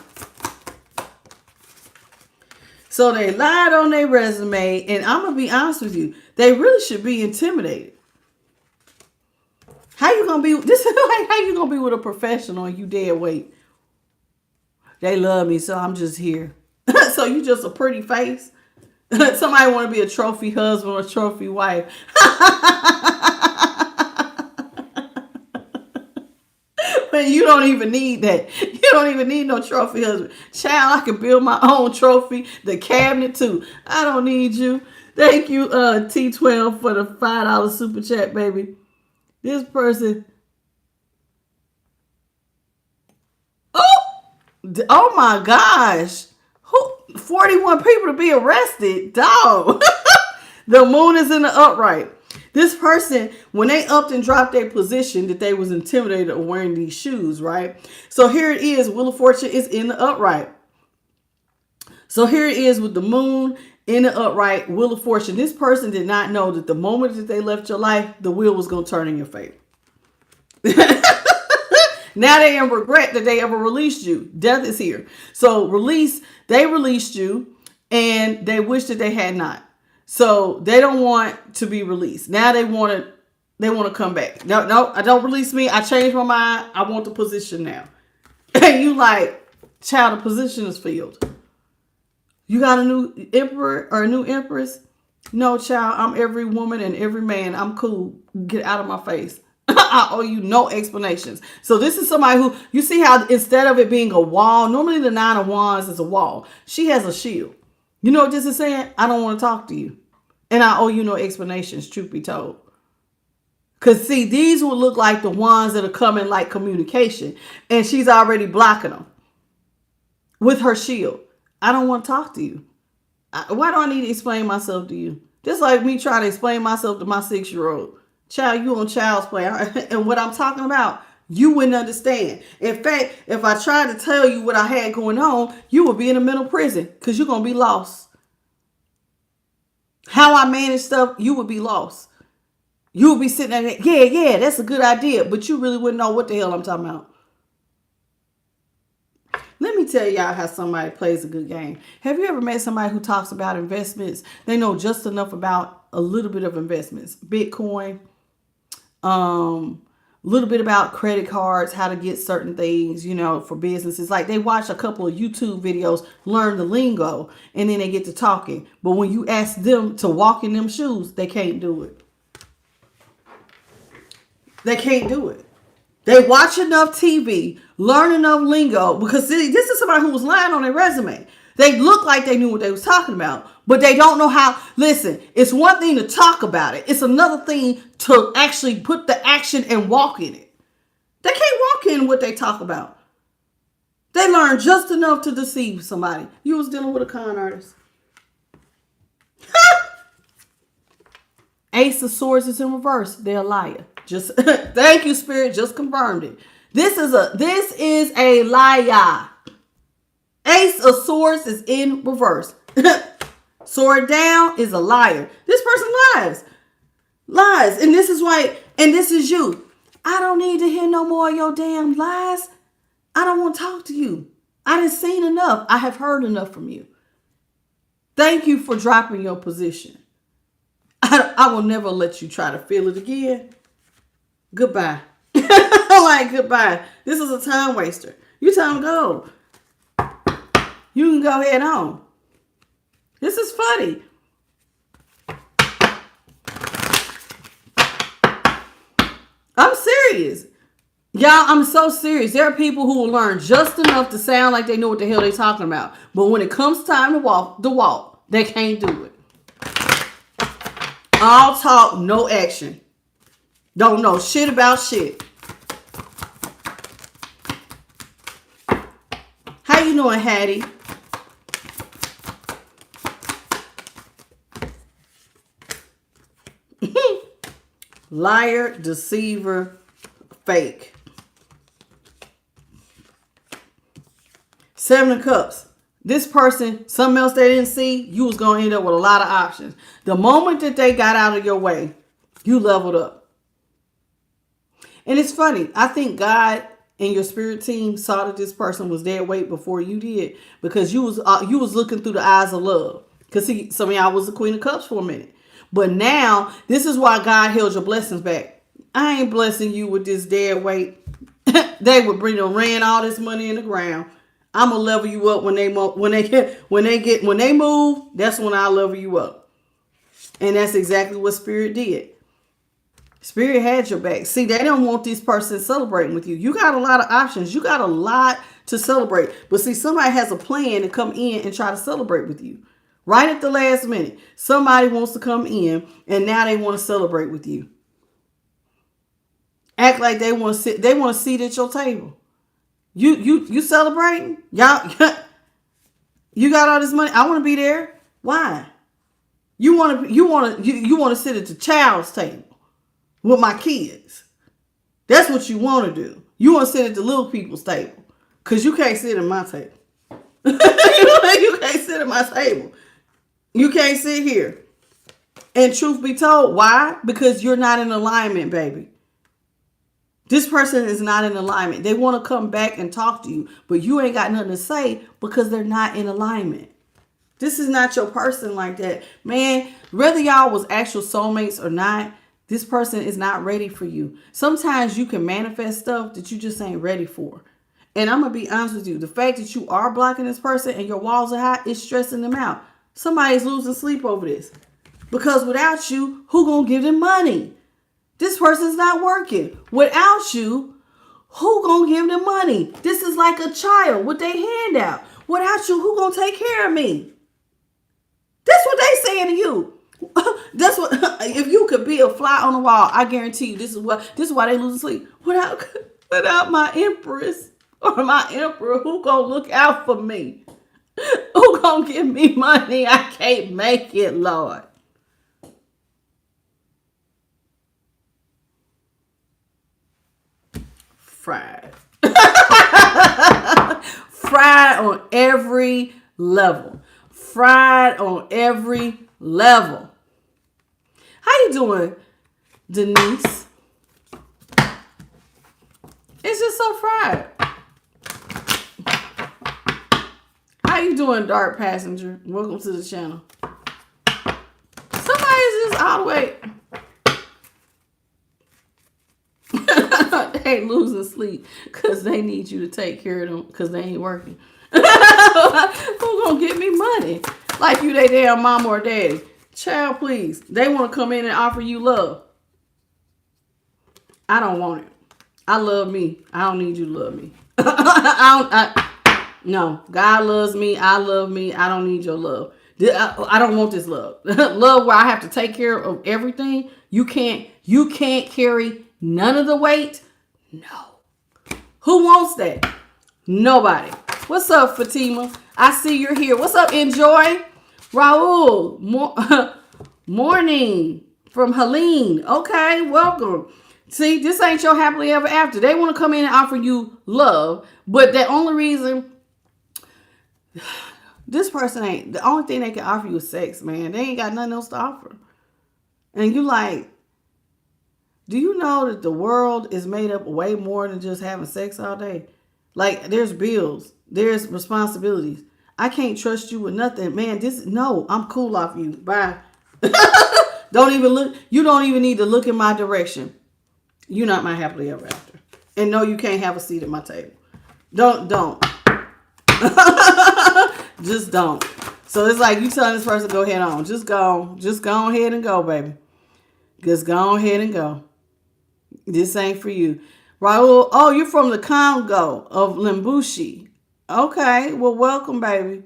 So they lied on their resume, and I'm going to be honest with you. They really should be intimidated. How you going to be, this is like how you going to be with a professional and you dead weight? They love me, so I'm just here. So you just a pretty face? Somebody want to be a trophy husband or a trophy wife. But you don't even need that. You don't even need no trophy husband. Child, I can build my own trophy, the cabinet too. I don't need you. Thank you, T12, for the $5 super chat, baby. This person. Oh my gosh. 41 people to be arrested. Dog. The moon is in the upright. This person, when they upped and dropped their position, that they was intimidated of wearing these shoes, right? So here it is. Wheel of Fortune is in the upright. So here it is with the moon in the upright, Wheel of Fortune. This person did not know that the moment that they left your life, the wheel was going to turn in your favor. Now they in regret that they ever released you. Death is here. So they released you and they wish that they had not. So they don't want to be released. Now they want to come back. No, I don't release me. I changed my mind. I want the position now. And you like, child, the position is filled. You got a new emperor or a new empress? No, child, I'm every woman and every man. I'm cool. Get out of my face. I owe you no explanations. So this is somebody who, you see how instead of it being a wall, normally the 9 of Wands is a wall. She has a shield. You know what this is saying? I don't want to talk to you. And I owe you no explanations, truth be told. Because see, these would look like the ones that are coming like communication. And she's already blocking them with her shield. I don't want to talk to you. Why do I need to explain myself to you? Just like me trying to explain myself to my 6-year-old. Child, you on child's play. And what I'm talking about, you wouldn't understand. In fact, if I tried to tell you what I had going on, you would be in a mental prison because you're going to be lost. How I manage stuff, you would be lost. You would be sitting there, yeah, that's a good idea. But you really wouldn't know what the hell I'm talking about. Let me tell y'all how somebody plays a good game. Have you ever met somebody who talks about investments? They know just enough about a little bit of investments. Bitcoin, a little bit about credit cards, how to get certain things, for businesses. Like they watch a couple of YouTube videos, learn the lingo, and then they get to talking. But when you ask them to walk in them shoes, they can't do it. They can't do it. They watch enough TV, learn enough lingo, because this is somebody who was lying on their resume. They look like they knew what they was talking about, but they don't know how. Listen, it's one thing to talk about it. It's another thing to actually put the action and walk in it. They can't walk in what they talk about. They learn just enough to deceive somebody. You was dealing with a con artist. Ace of Swords is in reverse. They're a liar. Just thank you, Spirit. Just confirmed it. This is a liar. Ace of Swords is in reverse. Sword down is a liar. This person lies, and this is why. And this is you. I don't need to hear no more of your damn lies. I don't want to talk to you. I done seen enough. I have heard enough from you. Thank you for dropping your position. I will never let you try to feel it again. Goodbye. Like, goodbye. This is a time waster. You tell him go. You can go head on. This is funny. I'm serious. Y'all, I'm so serious. There are people who will learn just enough to sound like they know what the hell they're talking about. But when it comes time to walk the walk, they can't do it. All talk, no action. Don't know shit about shit. How you doing, Hattie? Liar, deceiver, fake. 7 of Cups. This person, something else they didn't see, you was going to end up with a lot of options. The moment that they got out of your way, you leveled up. And it's funny. I think God and your spirit team saw that this person was dead weight before you did, because you was looking through the eyes of love. Because see, some of y'all was the Queen of Cups for a minute. But now, this is why God held your blessings back. I ain't blessing you with this dead weight. They would ran all this money in the ground. I'm gonna level you up when they move. That's when I level you up, and that's exactly what Spirit did. Spirit had your back. See, they don't want this person celebrating with you. You got a lot of options. You got a lot to celebrate. But see, somebody has a plan to come in and try to celebrate with you. Right at the last minute, somebody wants to come in, and now they want to celebrate with you. Act like they want to sit. They want to sit at your table. You celebrating? Y'all, you got all this money. I want to be there. Why? You want to sit at the child's table with my kids. That's what you want to do. You want to sit at the little people's table, because you can't sit at my table. You can't sit at my table. You can't sit here. And truth be told, why? Because you're not in alignment, baby. This person is not in alignment. They want to come back and talk to you, but you ain't got nothing to say because they're not in alignment. This is not your person like that. Man, whether y'all was actual soulmates or not, this person is not ready for you. Sometimes you can manifest stuff that you just ain't ready for. And I'm going to be honest with you. The fact that you are blocking this person and your walls are high is stressing them out. Somebody's losing sleep over this. Because without you, who going to give them money? This person's not working. Without you, who gonna give them money? This is like a child with their hand out. Without you, who gonna take care of me? That's what they saying to you. That's what, if you could be a fly on the wall, I guarantee you this is why they lose sleep. Without my Empress or my Emperor, who gonna look out for me? Who gonna give me money? I can't make it, Lord. Fried. Fried on every level. Fried on every level. How you doing, Denise? It's just so fried. How you doing, Dark Passenger? Welcome to the channel. Somebody's just all the way. They losing sleep because they need you to take care of them because they ain't working. Who gonna get me money? Like you, they damn mama or daddy. Child, please. They want to come in and offer you love. I don't want it. I love me. I don't need you to love me. No, God loves me. I love me. I don't need your love. I don't want this love. Love where I have to take care of everything. You can't carry none of the weight. No. Who wants that? Nobody. What's up, Fatima? I see you're here. What's up, Enjoy? Raul. Morning from Helene. Okay, welcome. See, this ain't your happily ever after. They want to come in and offer you love, but the only reason this person ain't, the only thing they can offer you is sex, man. They ain't got nothing else to offer. And you like, do you know that the world is made up way more than just having sex all day? Like, there's bills, there's responsibilities. I can't trust you with nothing, man. No, I'm cool off you. Bye. Don't even look. You don't even need to look in my direction. You're not my happily ever after. And no, you can't have a seat at my table. Don't. Just don't. So it's like you telling this person, go ahead on. Just go ahead and go, baby. Just go ahead and go. This ain't for you. Raul, oh, you're from the Congo of Limbushi. Okay, well, welcome, baby.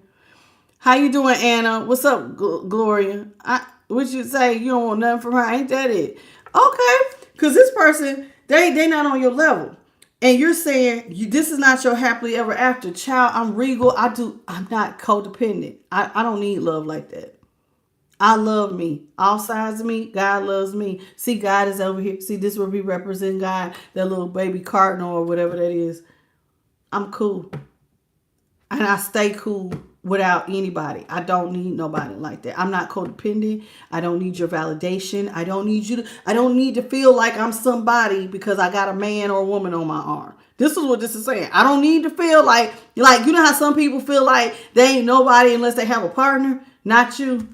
How you doing, Anna? What's up, Gloria? What you say? You don't want nothing from her? Ain't that it? Okay, because this person, they not on your level. And you're saying, this is not your happily ever after. Child, I'm regal. I'm not codependent. I don't need love like that. I love me. All sides of me, God loves me. See, God is over here. See, this will be representing God, that little baby cardinal or whatever that is. I'm cool. And I stay cool without anybody. I don't need nobody like that. I'm not codependent. I don't need your validation. I don't need to feel like I'm somebody because I got a man or a woman on my arm. This is what this is saying. I don't need to feel like, you know how some people feel like they ain't nobody unless they have a partner? Not you.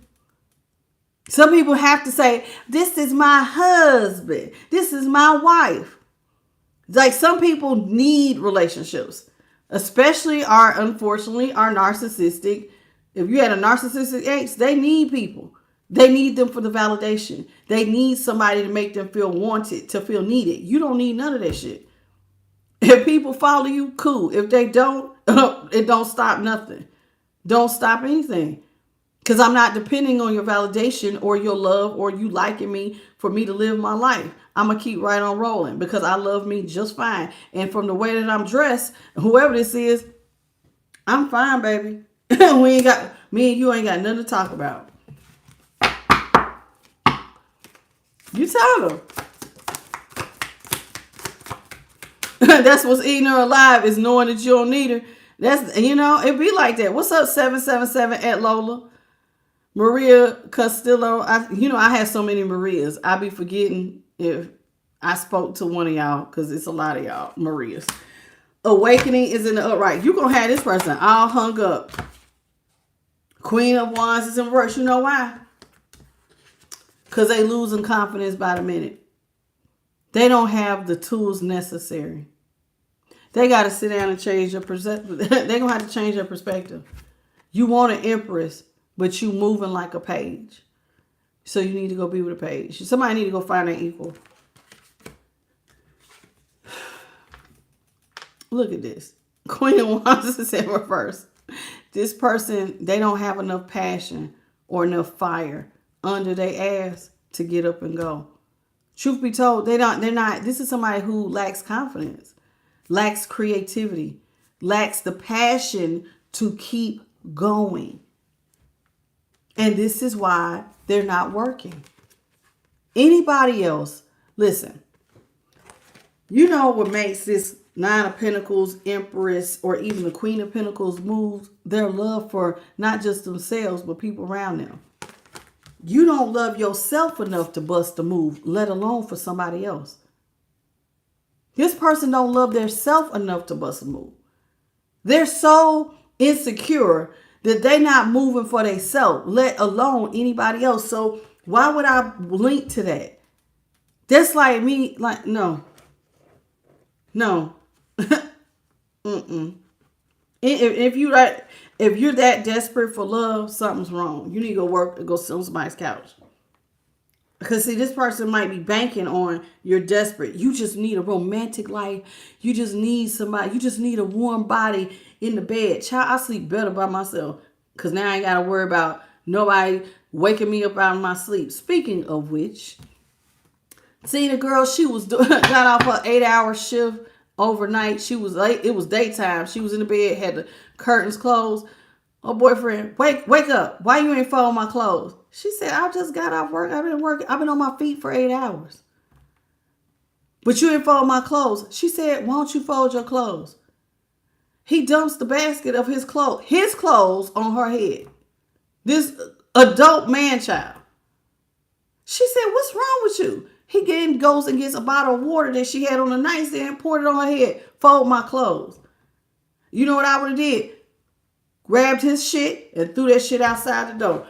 Some people have to say, this is my husband. This is my wife. Like, some people need relationships, especially unfortunately, our narcissistic. If you had a narcissistic ex, they need people. They need them for the validation. They need somebody to make them feel wanted, to feel needed. You don't need none of that shit. If people follow you, cool. If they don't, it don't stop nothing. Don't stop anything. Because I'm not depending on your validation or your love or you liking me for me to live my life. I'm going to keep right on rolling because I love me just fine. And from the way that I'm dressed, whoever this is, I'm fine, baby. Me and you ain't got nothing to talk about. You tell them. That's what's eating her alive, is knowing that you don't need her. It be like that. What's up, 777 at Lola? Maria Castillo. I have so many Marias. I be forgetting if I spoke to one of y'all because it's a lot of y'all Marias. Awakening is in the upright. You're going to have this person all hung up. Queen of Wands is in reverse. You know why? Because they losing confidence by the minute. They don't have the tools necessary. They got to sit down and change their perspective. They're going to have to change their perspective. You want an Empress, but you moving like a page. So you need to go be with a page. Somebody need to go find an equal. Look at this. Queen of Wands is in reverse. This person, they don't have enough passion or enough fire under their ass to get up and go. Truth be told, they're not, this is somebody who lacks confidence, lacks creativity, lacks the passion to keep going. And this is why they're not working. Anybody else, listen, you know what makes this Nine of Pentacles, Empress, or even the Queen of Pentacles move? Their love for not just themselves, but people around them. You don't love yourself enough to bust a move, let alone for somebody else. This person don't love their self enough to bust a move. They're so insecure that they're not moving for themselves, let alone anybody else. So why would I link to that? That's like me, like, no. Mm-mm. If you're that desperate for love, something's wrong. You need to go sit on somebody's couch. Because see, this person might be banking on you're desperate. You just need a romantic life. You just need somebody. You just need a warm body in the bed. Child, I sleep better by myself. Because now I ain't got to worry about nobody waking me up out of my sleep. Speaking of which, see the girl, she was got off her 8-hour shift overnight. She was late. It was daytime. She was in the bed, had the curtains closed. Her boyfriend, wake up. Why you ain't fold my clothes? She said, I just got off work. I've been working. I've been on my feet for 8 hours. But you didn't fold my clothes. She said, why don't you fold your clothes? He dumps the basket of his clothes on her head. This adult man child. She said, what's wrong with you? He goes and gets a bottle of water that she had on the nightstand, poured it on her head, fold my clothes. You know what I would have did? Grabbed his shit and threw that shit outside the door.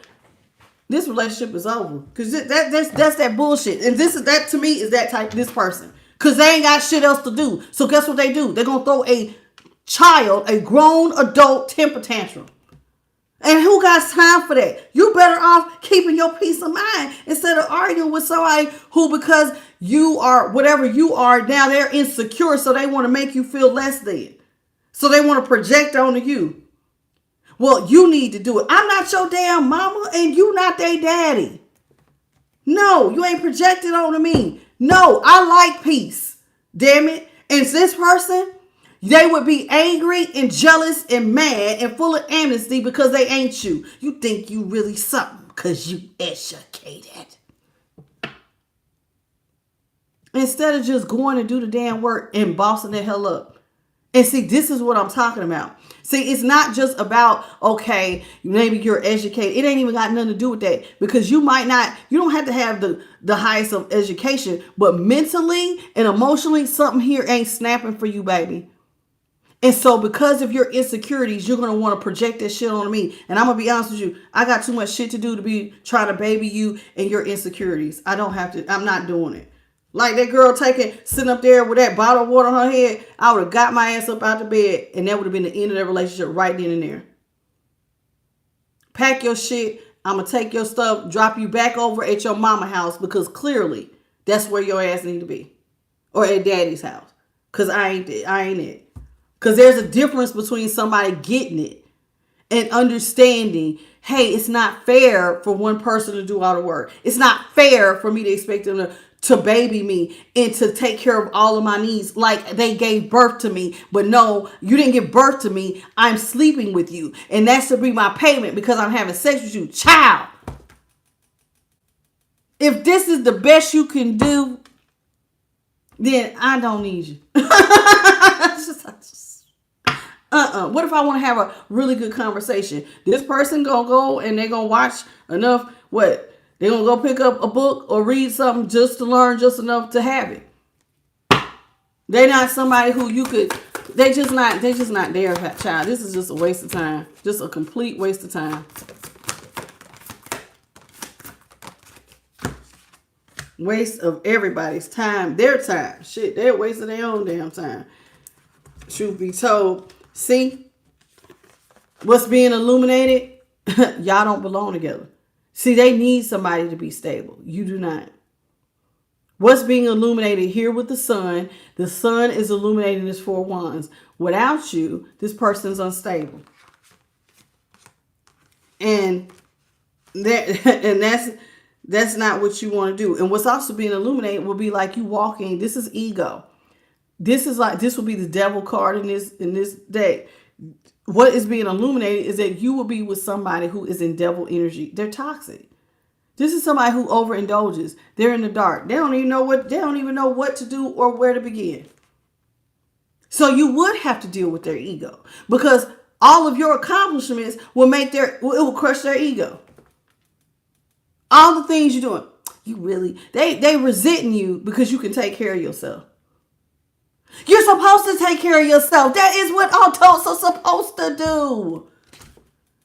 This relationship is over. Because that's that bullshit. And that to me is that type, this person. Because they ain't got shit else to do. So guess what they do? They're going to throw a child, a grown adult temper tantrum. And who got time for that? You better off keeping your peace of mind instead of arguing with somebody who, because you are whatever you are, now they're insecure, so they want to make you feel less than. So they want to project onto you. Well, you need to do it. I'm not your damn mama and you not their daddy. No, you ain't projected onto me. No, I like peace. Damn it. And this person, they would be angry and jealous and mad and full of amnesty because they ain't you. You think you really something because you educated. Instead of just going to do the damn work and bossing the hell up. And see, this is what I'm talking about. See, it's not just about, okay, maybe you're educated. It ain't even got nothing to do with that. Because you don't have to have the highest of education. But mentally and emotionally, something here ain't snapping for you, baby. And so because of your insecurities, you're going to want to project that shit on me. And I'm going to be honest with you. I got too much shit to do to be trying to baby you and your insecurities. I don't have to. I'm not doing it. Like that girl sitting up there with that bottle of water on her head, I would have got my ass up out the bed and that would have been the end of that relationship right then and there. Pack your shit. I'm going to take your stuff, drop you back over at your mama house because clearly that's where your ass need to be. Or at daddy's house. Because I ain't it. Because there's a difference between somebody getting it and understanding, hey, it's not fair for one person to do all the work. It's not fair for me to expect them to baby me and to take care of all of my needs like they gave birth to me. But no, you didn't give birth to me. I'm sleeping with you. And that's to be my payment because I'm having sex with you. Child. If this is the best you can do, then I don't need you. What if I want to have a really good conversation? This person gonna go and they're gonna watch enough. What? They're gonna go pick up a book or read something just to learn just enough to have it. They're not somebody who you could. They just not there, child. This is just a waste of time. Just a complete waste of time. Waste of everybody's time. Their time. Shit, they're wasting their own damn time. Truth be told. See, what's being illuminated? Y'all don't belong together. See, they need somebody to be stable. You do not. What's being illuminated here with the sun? The sun is illuminating this 4 wands. Without you, this person's unstable. And that's not what you want to do. And what's also being illuminated will be like you walking. This is ego. This will be the devil card in this deck. What is being illuminated is that you will be with somebody who is in devil energy. They're toxic. This is somebody who overindulges. They're in the dark. They don't even know what to do or where to begin. So you would have to deal with their ego, because all of your accomplishments it will crush their ego. All the things you're doing, they resenting you because you can take care of yourself. You're supposed to take care of yourself. That is what adults are supposed to do.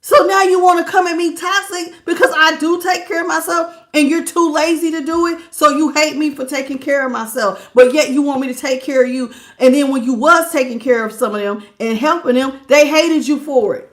So now you want to come at me toxic because I do take care of myself and you're too lazy to do it. So you hate me for taking care of myself. But yet you want me to take care of you. And then when you was taking care of some of them and helping them, they hated you for it.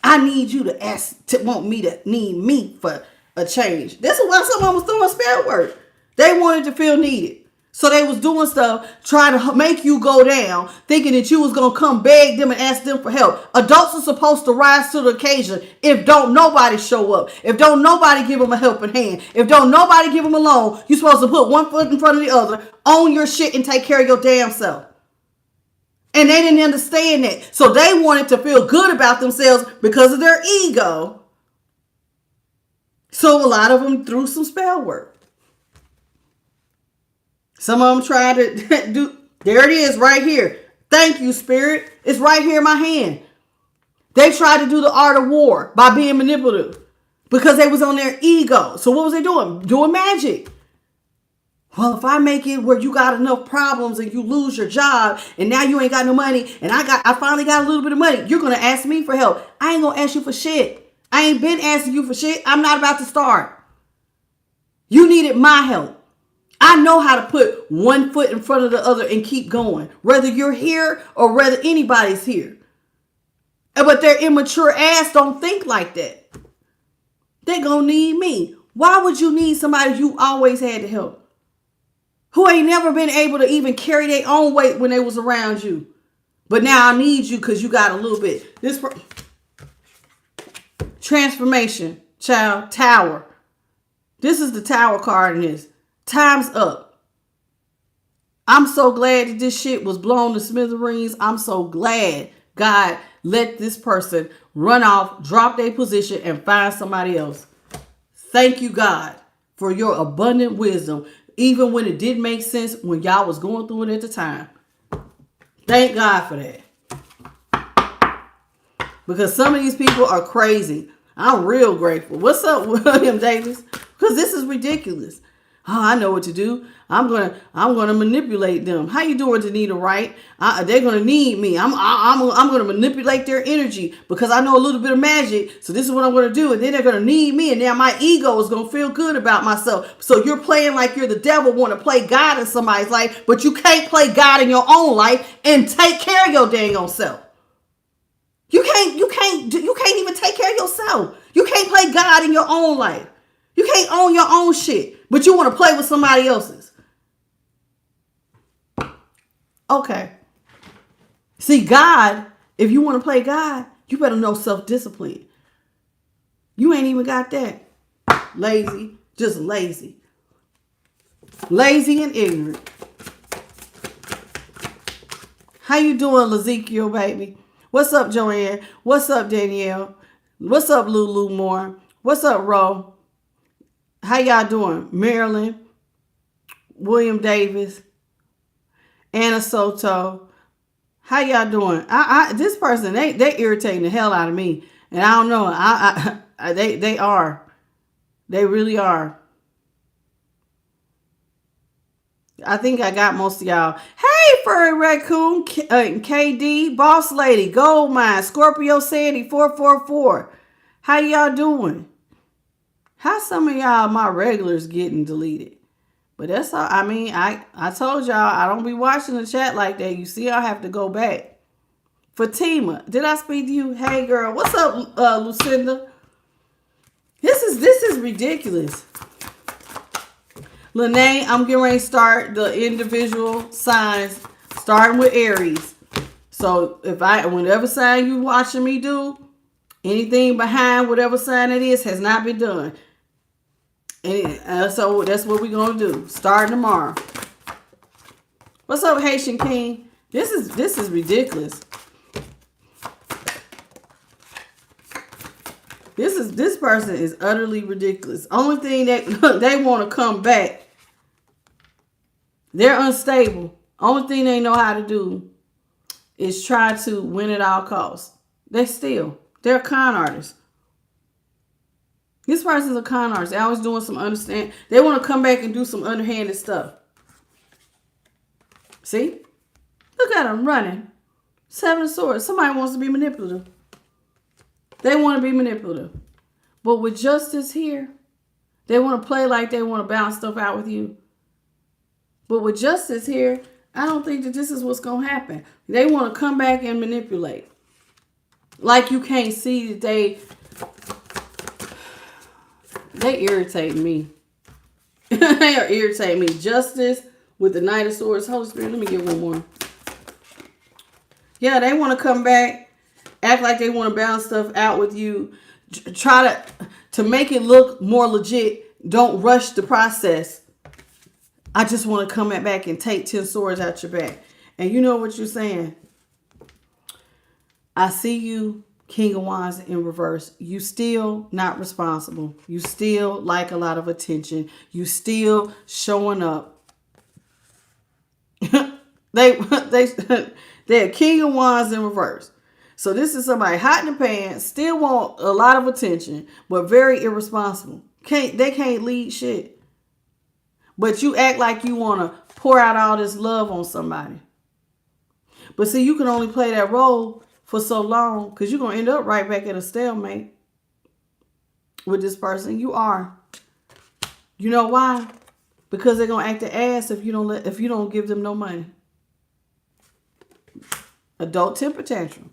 I need you to need me for a change. This is why someone was doing spell work. They wanted to feel needed. So they was doing stuff, trying to make you go down, thinking that you was going to come beg them and ask them for help. Adults are supposed to rise to the occasion. If don't nobody show up, if don't nobody give them a helping hand, if don't nobody give them a loan, you're supposed to put one foot in front of the other, own your shit and take care of your damn self. And they didn't understand that. So they wanted to feel good about themselves because of their ego. So a lot of them threw some spell work. Some of them tried to do, there it is right here. Thank you, Spirit. It's right here in my hand. They tried to do the art of war by being manipulative because they was on their ego. So what was they doing? Doing magic. Well, if I make it where you got enough problems and you lose your job and now you ain't got no money and I finally got a little bit of money, you're going to ask me for help. I ain't going to ask you for shit. I ain't been asking you for shit. I'm not about to start. You needed my help. I know how to put one foot in front of the other and keep going, whether you're here or whether anybody's here. But their immature ass don't think like that. They gonna need me. Why would you need somebody you always had to help? Who ain't never been able to even carry their own weight when they was around you. But now I need you because you got a little bit. Transformation, child, tower. This is the tower card in this. Time's up. I'm so glad that this shit was blown to smithereens. I'm so glad God let this person run off, drop their position, and find somebody else. Thank you, God, for your abundant wisdom, even when it didn't make sense when y'all was going through it at the time. Thank God for that. Because some of these people are crazy. I'm real grateful. What's up, William Davis? Because this is ridiculous. Oh, I know what to do. I'm gonna manipulate them. How you doing, Danita? Right? They're gonna need me. I'm gonna manipulate their energy because I know a little bit of magic. So this is what I'm gonna do, and then they're gonna need me, and now my ego is gonna feel good about myself. So you're playing like you're the devil, want to play God in somebody's life, but you can't play God in your own life and take care of your dang own self. You can't even take care of yourself. You can't play God in your own life. You can't own your own shit, but you want to play with somebody else's. Okay. See, God, if you want to play God, you better know self-discipline. You ain't even got that. Lazy, just lazy. Lazy and ignorant. How you doing, Ezekiel, baby? What's up, Joanne? What's up, Danielle? What's up, Lulu Moore? What's up, Ro? How y'all doing? Marilyn, William Davis, Anna Soto. How y'all doing? This person, they irritating the hell out of me. And I don't know. They are. They really are. I think I got most of y'all. Hey, Furry Raccoon, KD, Boss Lady, Gold Mine, Scorpio Sandy, 444. How y'all doing? How some of y'all, my regulars, getting deleted? But that's all. I mean, I told y'all I don't be watching the chat like that. You see, I have to go back. Fatima, did I speak to you? Hey, girl. What's up, Lucinda? This is ridiculous. Lene, I'm getting ready to start the individual signs, starting with Aries. So whenever sign you watching me do, anything behind whatever sign it is has not been done. And so that's what we're going to do. Starting tomorrow. What's up, Haitian King? This is ridiculous. This person is utterly ridiculous. Only thing that they want to come back. They're unstable. Only thing they know how to do is try to win at all costs. They're a con artist. This person's a con artist. They're always doing some understand. They want to come back and do some underhanded stuff. See? Look at them running. Seven of Swords. Somebody wants to be manipulative. They want to be manipulative. But with Justice here, they want to play like they want to bounce stuff out with you. But with Justice here, I don't think that this is what's going to happen. They want to come back and manipulate. Like you can't see that they irritate me. They are irritating me. Justice with the Knight of Swords. Holy Spirit, let me get one more. Yeah, they want to come back, act like they want to balance stuff out with you. Try to make it look more legit. Don't rush the process. I just want to come back and take 10 swords out your back. And you know what you're saying? I see you, King of Wands in reverse. You still not responsible. You still like a lot of attention. You still showing up. They're King of Wands in reverse. So this is somebody hot in the pants, still want a lot of attention, but very irresponsible. They can't lead shit. But you act like you want to pour out all this love on somebody. But see, you can only play that role for so long because you're going to end up right back at a stalemate with this person. You are. You know why? Because they're going to act the ass if you don't give them no money. Adult temper tantrum.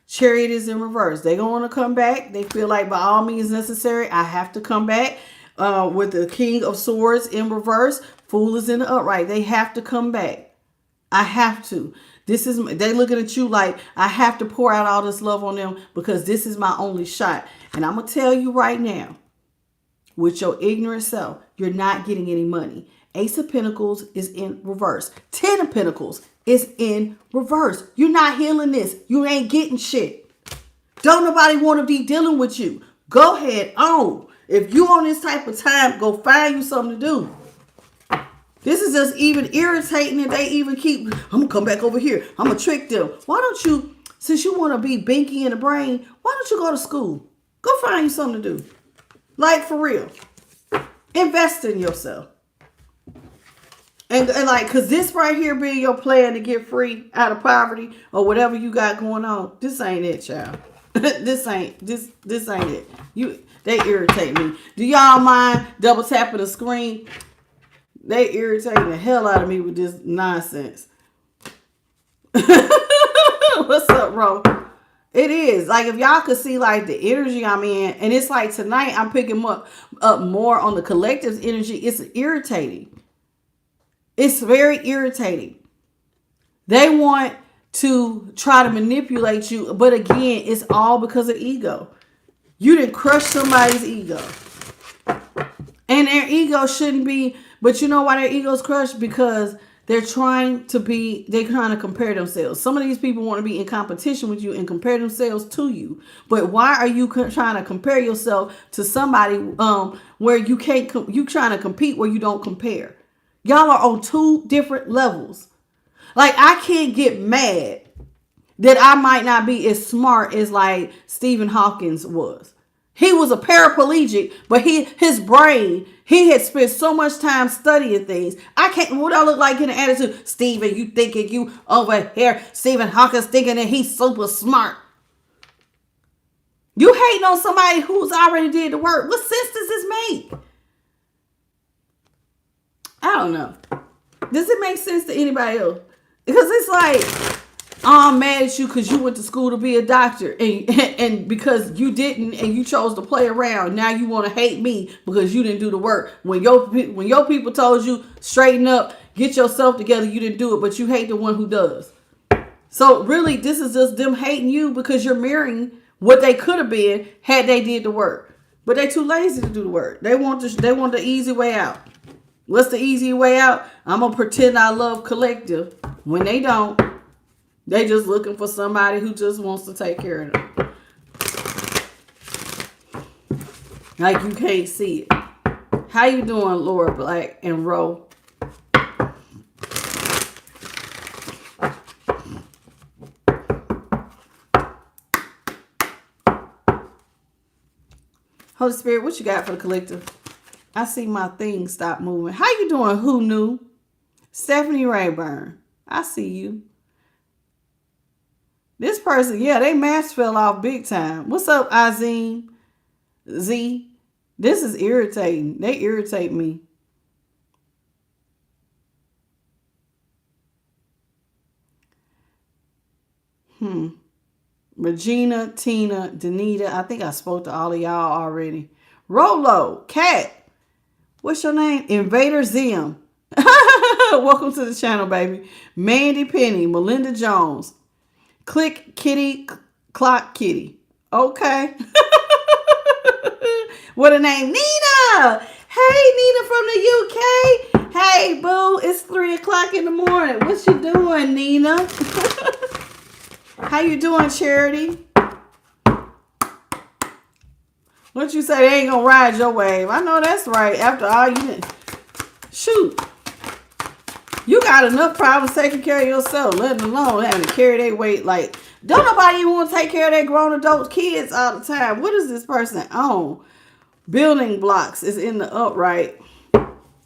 Chariot is in reverse. They're going to come back. They feel like by all means necessary, I have to come back. With the King of Swords in reverse, Fool is in the upright. They have to come back. I have to. They looking at you like I have to pour out all this love on them because this is my only shot. And I'm going to tell you right now, with your ignorant self, you're not getting any money. Ace of Pentacles is in reverse. 10 of Pentacles is in reverse. You're not healing this. You ain't getting shit. Don't nobody want to be dealing with you. Go ahead on. If you on this type of time, go find you something to do. This is just even irritating that they even keep, I'm going to come back over here. I'm going to trick them. Why don't you, since you want to be binky in the brain, why don't you go to school? Go find you something to do. Like, for real. Invest in yourself. And like, because this right here being your plan to get free out of poverty or whatever you got going on, this ain't it, child. This ain't it. They irritate me. Do y'all mind double tapping the screen? They irritating the hell out of me with this nonsense. What's up, bro? It is. Like, if y'all could see, like, the energy I'm in, and it's like tonight I'm picking up more on the collective's energy. It's irritating. It's very irritating. They want to try to manipulate you, but again, it's all because of ego. You didn't crush somebody's ego. And their ego shouldn't be, but you know why their ego's crushed? Because they're trying to compare themselves. Some of these people want to be in competition with you and compare themselves to you. But why are you trying to compare yourself to somebody where you can't, you trying to compete where you don't compare? Y'all are on two different levels. Like, I can't get mad that I might not be as smart as like Stephen Hawking was. He was a paraplegic, but his brain, he had spent so much time studying things. What I look like in an attitude? Stephen, you thinking you over here, Stephen Hawking's thinking that he's super smart. You hating on somebody who's already did the work. What sense does this make? I don't know. Does it make sense to anybody else? Because it's like, I'm mad at you because you went to school to be a doctor, and because you didn't, and you chose to play around. Now you want to hate me because you didn't do the work. When your people told you straighten up, get yourself together, you didn't do it, but you hate the one who does. So really, this is just them hating you because you're mirroring what they could have been had they did the work. But they too lazy to do the work. They want the easy way out. What's the easy way out? I'm gonna pretend I love collective when they don't. They just looking for somebody who just wants to take care of them. Like you can't see it. How you doing, Laura Black and Ro? Holy Spirit, what you got for the collective? I see my thing stop moving. How you doing, Who Knew? Stephanie Rayburn, I see you. This person, yeah, they mask fell off big time. What's up, Azim? Z? This is irritating. They irritate me. Regina, Tina, Danita. I think I spoke to all of y'all already. Rolo, Cat. What's your name? Invader Zim. Welcome to the channel, baby. Mandy Penny, Melinda Jones. Click Kitty, Clock Kitty. Okay. What a name. Nina. Hey, Nina from the UK. Hey, boo. It's 3 o'clock in the morning. What you doing, Nina? How you doing, Charity? What you say? They ain't gonna ride your wave. I know that's right. After all you did. Shoot. You got enough problems taking care of yourself, let alone having to carry their weight. Like, don't nobody even want to take care of their grown adult kids all the time. What is this person on? Building blocks is in the upright.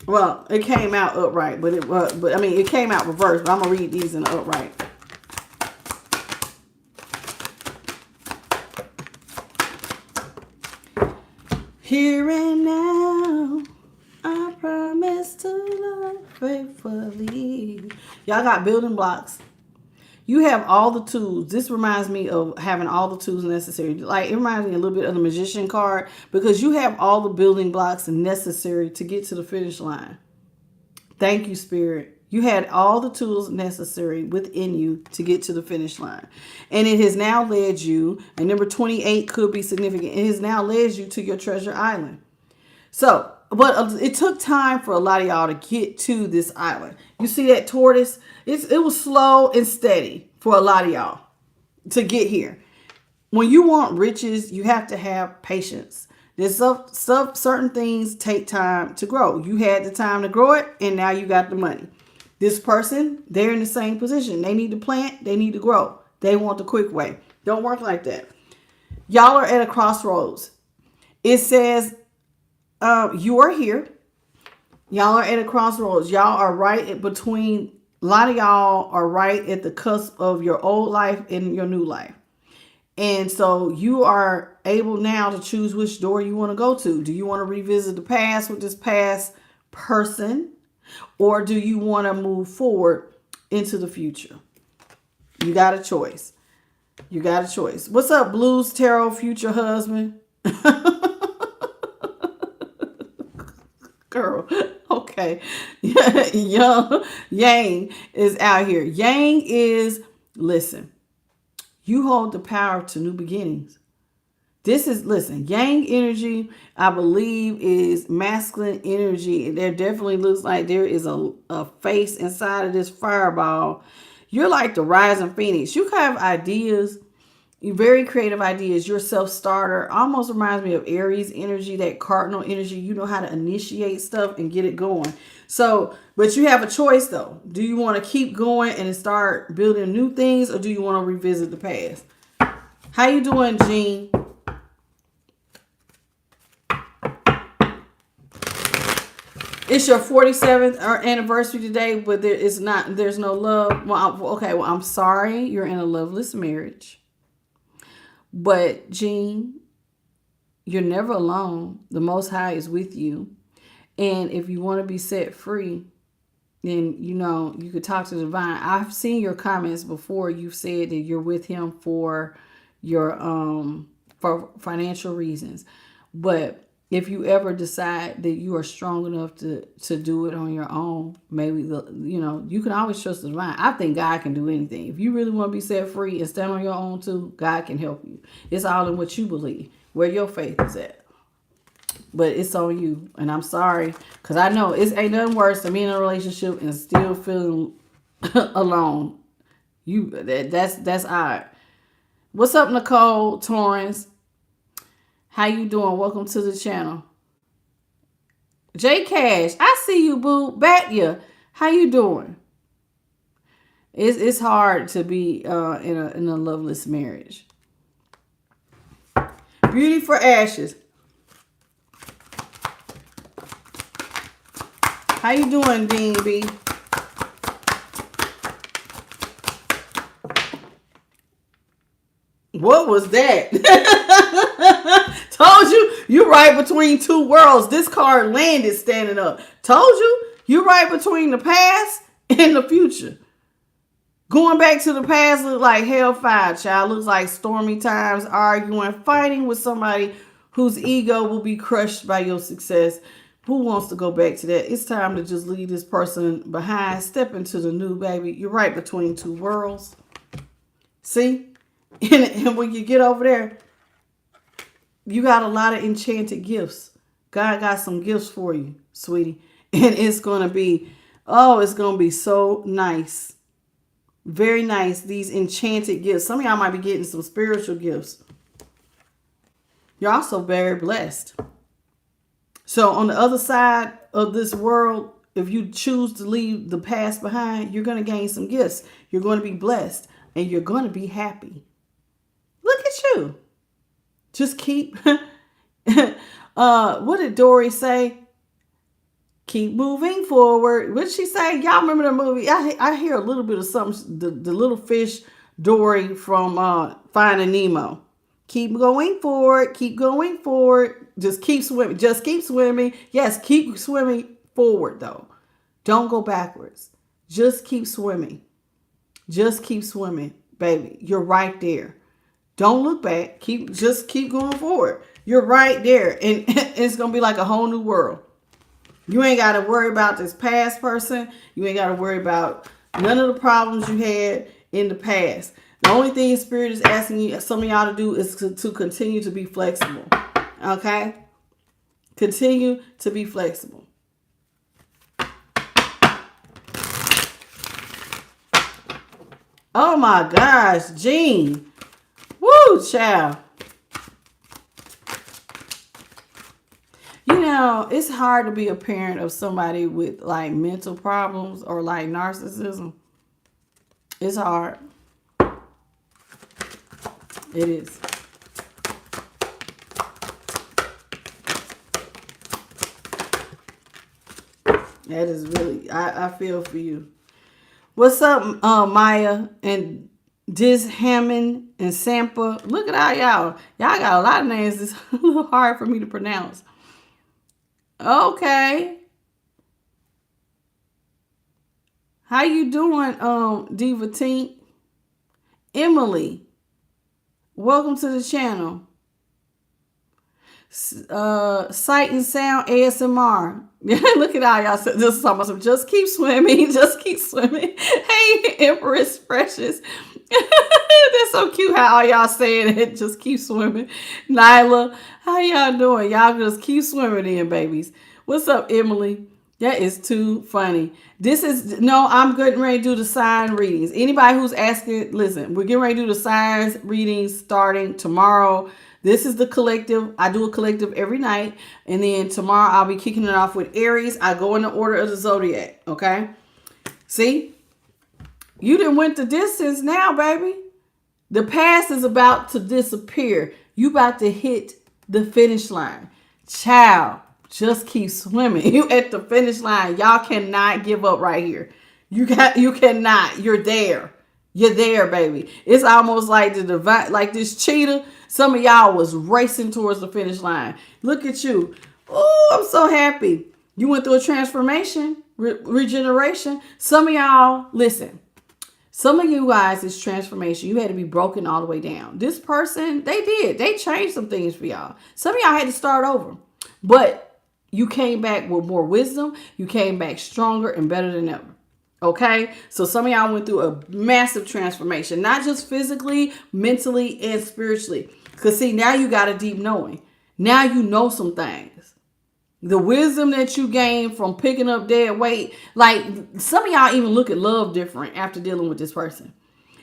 Well, it came out upright, but it came out reversed. But I'm gonna read these in the upright. Here and now, I promise to love faithfully. Y'all got building blocks. You have all the tools. This reminds me of having all the tools necessary. Like, it reminds me a little bit of the magician card because you have all the building blocks necessary to get to the finish line. Thank you, Spirit. You had all the tools necessary within you to get to the finish line. And it has now led you, and number 28 could be significant, it has now led you to your treasure island. So, but it took time for a lot of y'all to get to this island. You see that tortoise? It was slow and steady for a lot of y'all to get here. When you want riches, you have to have patience. There's certain things take time to grow. You had the time to grow it, and now you got the money. This person, they're in the same position. They need to plant. They need to grow. They want the quick way. Don't work like that. Y'all are at a crossroads. It says you are here. Y'all are at a crossroads. Y'all are right between, a lot of y'all are right at the cusp of your old life and your new life. And so you are able now to choose which door you want to go to. Do you want to revisit the past with this past person? Or do you want to move forward into the future? You got a choice. You got a choice. What's up, Blues Tarot future husband? Girl, okay. Young Yang is out here. Yang is, listen, you hold the power to new beginnings. This is, listen, Yang energy, I believe, is masculine energy. There definitely looks like there is a face inside of this fireball. You're like the rising phoenix. You have ideas, very creative ideas. You're a self-starter. Almost reminds me of Aries energy, that cardinal energy. You know how to initiate stuff and get it going. So, but you have a choice, though. Do you want to keep going and start building new things, or do you want to revisit the past? How you doing, Jean? It's your 47th anniversary today, but there's no love. Well, I'm sorry. You're in a loveless marriage. But, Jean, you're never alone. The Most High is with you. And if you want to be set free, And you know, you could talk to the divine. I've seen your comments before. You've said that you're with him for your for financial reasons. But if you ever decide that you are strong enough to do it on your own, maybe you can always trust the divine. I think God can do anything. If you really want to be set free and stand on your own too, God can help you. It's all in what you believe, where your faith is at. But it's on you. And I'm sorry, because I know it ain't nothing worse than being in a relationship and still feeling alone. That's odd. What's up, Nicole Torrance? How you doing? Welcome to the channel. J Cash, I see you, boo. Batya, how you doing? It's hard to be in a loveless marriage. Beauty for ashes. How you doing, Dean B? What was that? Told you right between two worlds. This card landed standing up. Told you right between the past and the future. Going back to the past look like hellfire, child. Looks like stormy times, arguing, fighting with somebody whose ego will be crushed by your success. Who wants to go back to that? It's time to just leave this person behind. Step into the new, baby. You're right between two worlds. See? And when you get over there, you got a lot of enchanted gifts. God got some gifts for you, sweetie. And it's going to be, it's going to be so nice. Very nice. These enchanted gifts. Some of y'all might be getting some spiritual gifts. You're also very blessed. So on the other side of this world, if you choose to leave the past behind, you're going to gain some gifts. You're going to be blessed and you're going to be happy. Look at you. Just keep, what did Dory say? Keep moving forward. What did she say? Y'all remember the movie? I hear a little bit of something, the little fish Dory from Finding Nemo. Keep going forward. Keep going forward. Just keep swimming. Just keep swimming. Yes, keep swimming forward, though. Don't go backwards. Just keep swimming. Just keep swimming, baby. You're right there. Don't look back. Just keep going forward. You're right there. And it's going to be like a whole new world. You ain't got to worry about this past person. You ain't got to worry about none of the problems you had in the past. The only thing Spirit is asking you, some of y'all to do is to continue to be flexible. Okay? Continue to be flexible. Oh my gosh, Jean. Woo, child. You know, it's hard to be a parent of somebody with like mental problems or like narcissism. It's hard. It is. That is really, I feel for you. What's up, Maya and Diz Hammond and Sampa? Look at all y'all. Y'all got a lot of names. It's a little hard for me to pronounce. Okay. How you doing, Diva Tink? Emily. Welcome to the channel. Sight and Sound ASMR. Look at all y'all. Just talking about some. Just keep swimming. Just keep swimming. Hey, Empress Precious. That's so cute how all y'all saying it. Just keep swimming. Nyla, how y'all doing? Y'all just keep swimming in, babies. What's up, Emily? That is too funny. I'm getting ready to do the sign readings. Anybody who's asking, listen, we're getting ready to do the signs readings starting tomorrow. This is the collective. I do a collective every night. And then tomorrow I'll be kicking it off with Aries. I go in the order of the zodiac. Okay. See, you done went the distance now, baby. The past is about to disappear. You about to hit the finish line. Child, just keep swimming. You at the finish line. Y'all cannot give up right here. You cannot. You're there. You're there, baby. It's almost like the divine, like this cheetah. Some of y'all was racing towards the finish line. Look at you. Oh, I'm so happy. You went through a transformation. regeneration. Some of y'all, listen, some of you guys, it's transformation. You had to be broken all the way down. This person, they did. They changed some things for y'all. Some of y'all had to start over. But you came back with more wisdom. You came back stronger and better than ever. Okay? So some of y'all went through a massive transformation. Not just physically, mentally, and spiritually. Because see, now you got a deep knowing. Now you know some things. The wisdom that you gained from picking up dead weight. Like, some of y'all even look at love different after dealing with this person.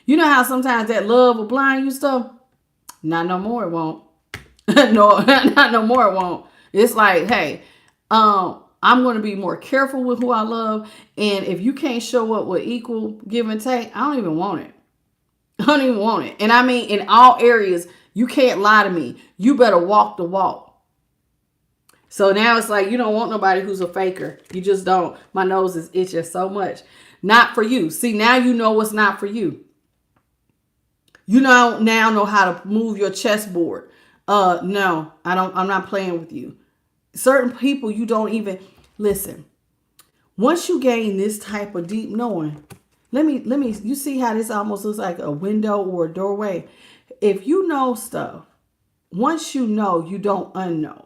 You know how sometimes that love will blind you stuff? Not no more, it won't. No, not no more, it won't. It's like, hey, I'm going to be more careful with who I love. And if you can't show up with equal give and take, I don't even want it. I don't even want it. And I mean, in all areas, you can't lie to me. You better walk the walk. So now it's like, you don't want nobody who's a faker. You just don't. My nose is itching so much. Not for you. See, now you know what's not for you. You now know how to move your chessboard. No, I'm not playing with you. Certain people you don't even listen. Once you gain this type of deep knowing, let me, you see how this almost looks like a window or a doorway. If you know stuff, once you know, you don't unknow.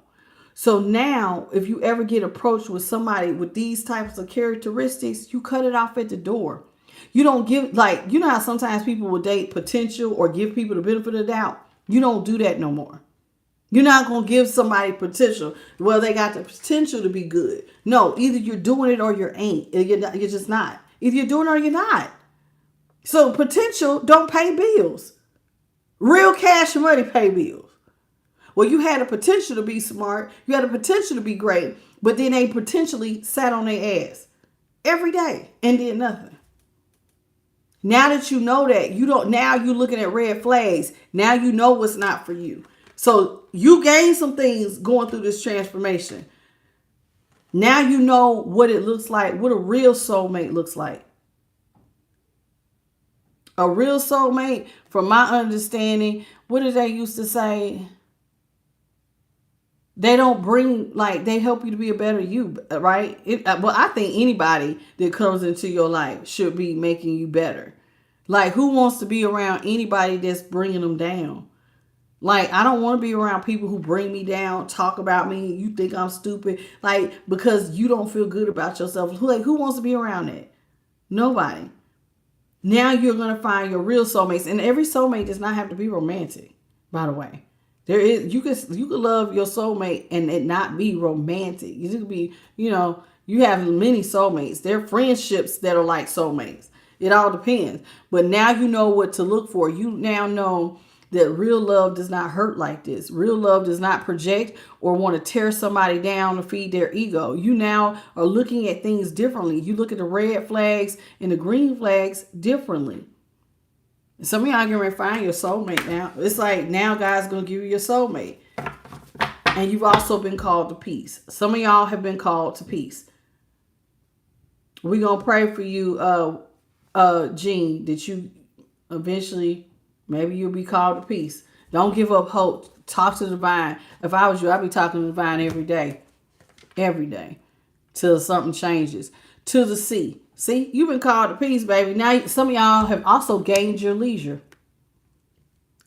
So now, if you ever get approached with somebody with these types of characteristics, you cut it off at the door. You don't give, like, you know how sometimes people will date potential or give people the benefit of the doubt? You don't do that no more. You're not going to give somebody potential. Well, they got the potential to be good. No, either you're doing it or you ain't. You're just not. Either you're doing it or you're not. So potential don't pay bills. Real cash money pay bills. Well, you had a potential to be smart. You had a potential to be great. But then they potentially sat on their ass every day and did nothing. Now that you know that, now you're looking at red flags. Now you know what's not for you. So you gain some things going through this transformation. Now you know what it looks like, what a real soulmate looks like. A real soulmate, from my understanding, what did they used to say? They don't bring, like, they help you to be a better you, right? Well, I think anybody that comes into your life should be making you better. Like, who wants to be around anybody that's bringing them down? Like, I don't want to be around people who bring me down, talk about me, you think I'm stupid, like, because you don't feel good about yourself. Who wants to be around that? Nobody. Now you're going to find your real soulmates. And every soulmate does not have to be romantic, by the way. You could love your soulmate and it not be romantic. You could be, you have many soulmates. There are friendships that are like soulmates. It all depends. But now you know what to look for. You now know that real love does not hurt like this. Real love does not project or want to tear somebody down to feed their ego. You now are looking at things differently. You look at the red flags and the green flags differently. Some of y'all can refine your soulmate now. It's like now God's going to give you your soulmate. And you've also been called to peace. Some of y'all have been called to peace. We're going to pray for you, Jean, that you eventually, maybe you'll be called to peace. Don't give up hope. Talk to the divine. If I was you, I'd be talking to the divine every day. Every day. Till something changes. To the sea. See, you've been called to peace, baby. Now, some of y'all have also gained your leisure.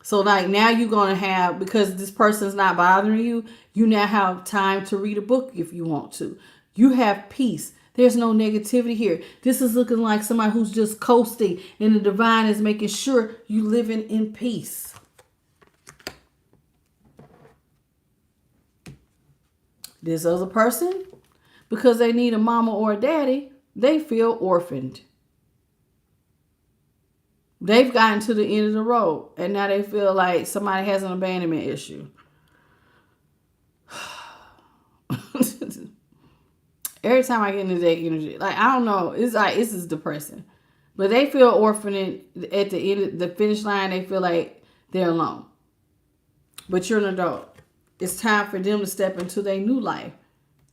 So, like, now you're going to have, because this person's not bothering you, you now have time to read a book if you want to. You have peace. There's no negativity here. This is looking like somebody who's just coasting, and the divine is making sure you living in peace. This other person, because they need a mama or a daddy, they feel orphaned. They've gotten to the end of the road, and now they feel like somebody has an abandonment issue. Every time I get into that energy, like, I don't know, it's like, this is depressing. But they feel orphaned at the end of the finish line. They feel like they're alone. But you're an adult. It's time for them to step into their new life.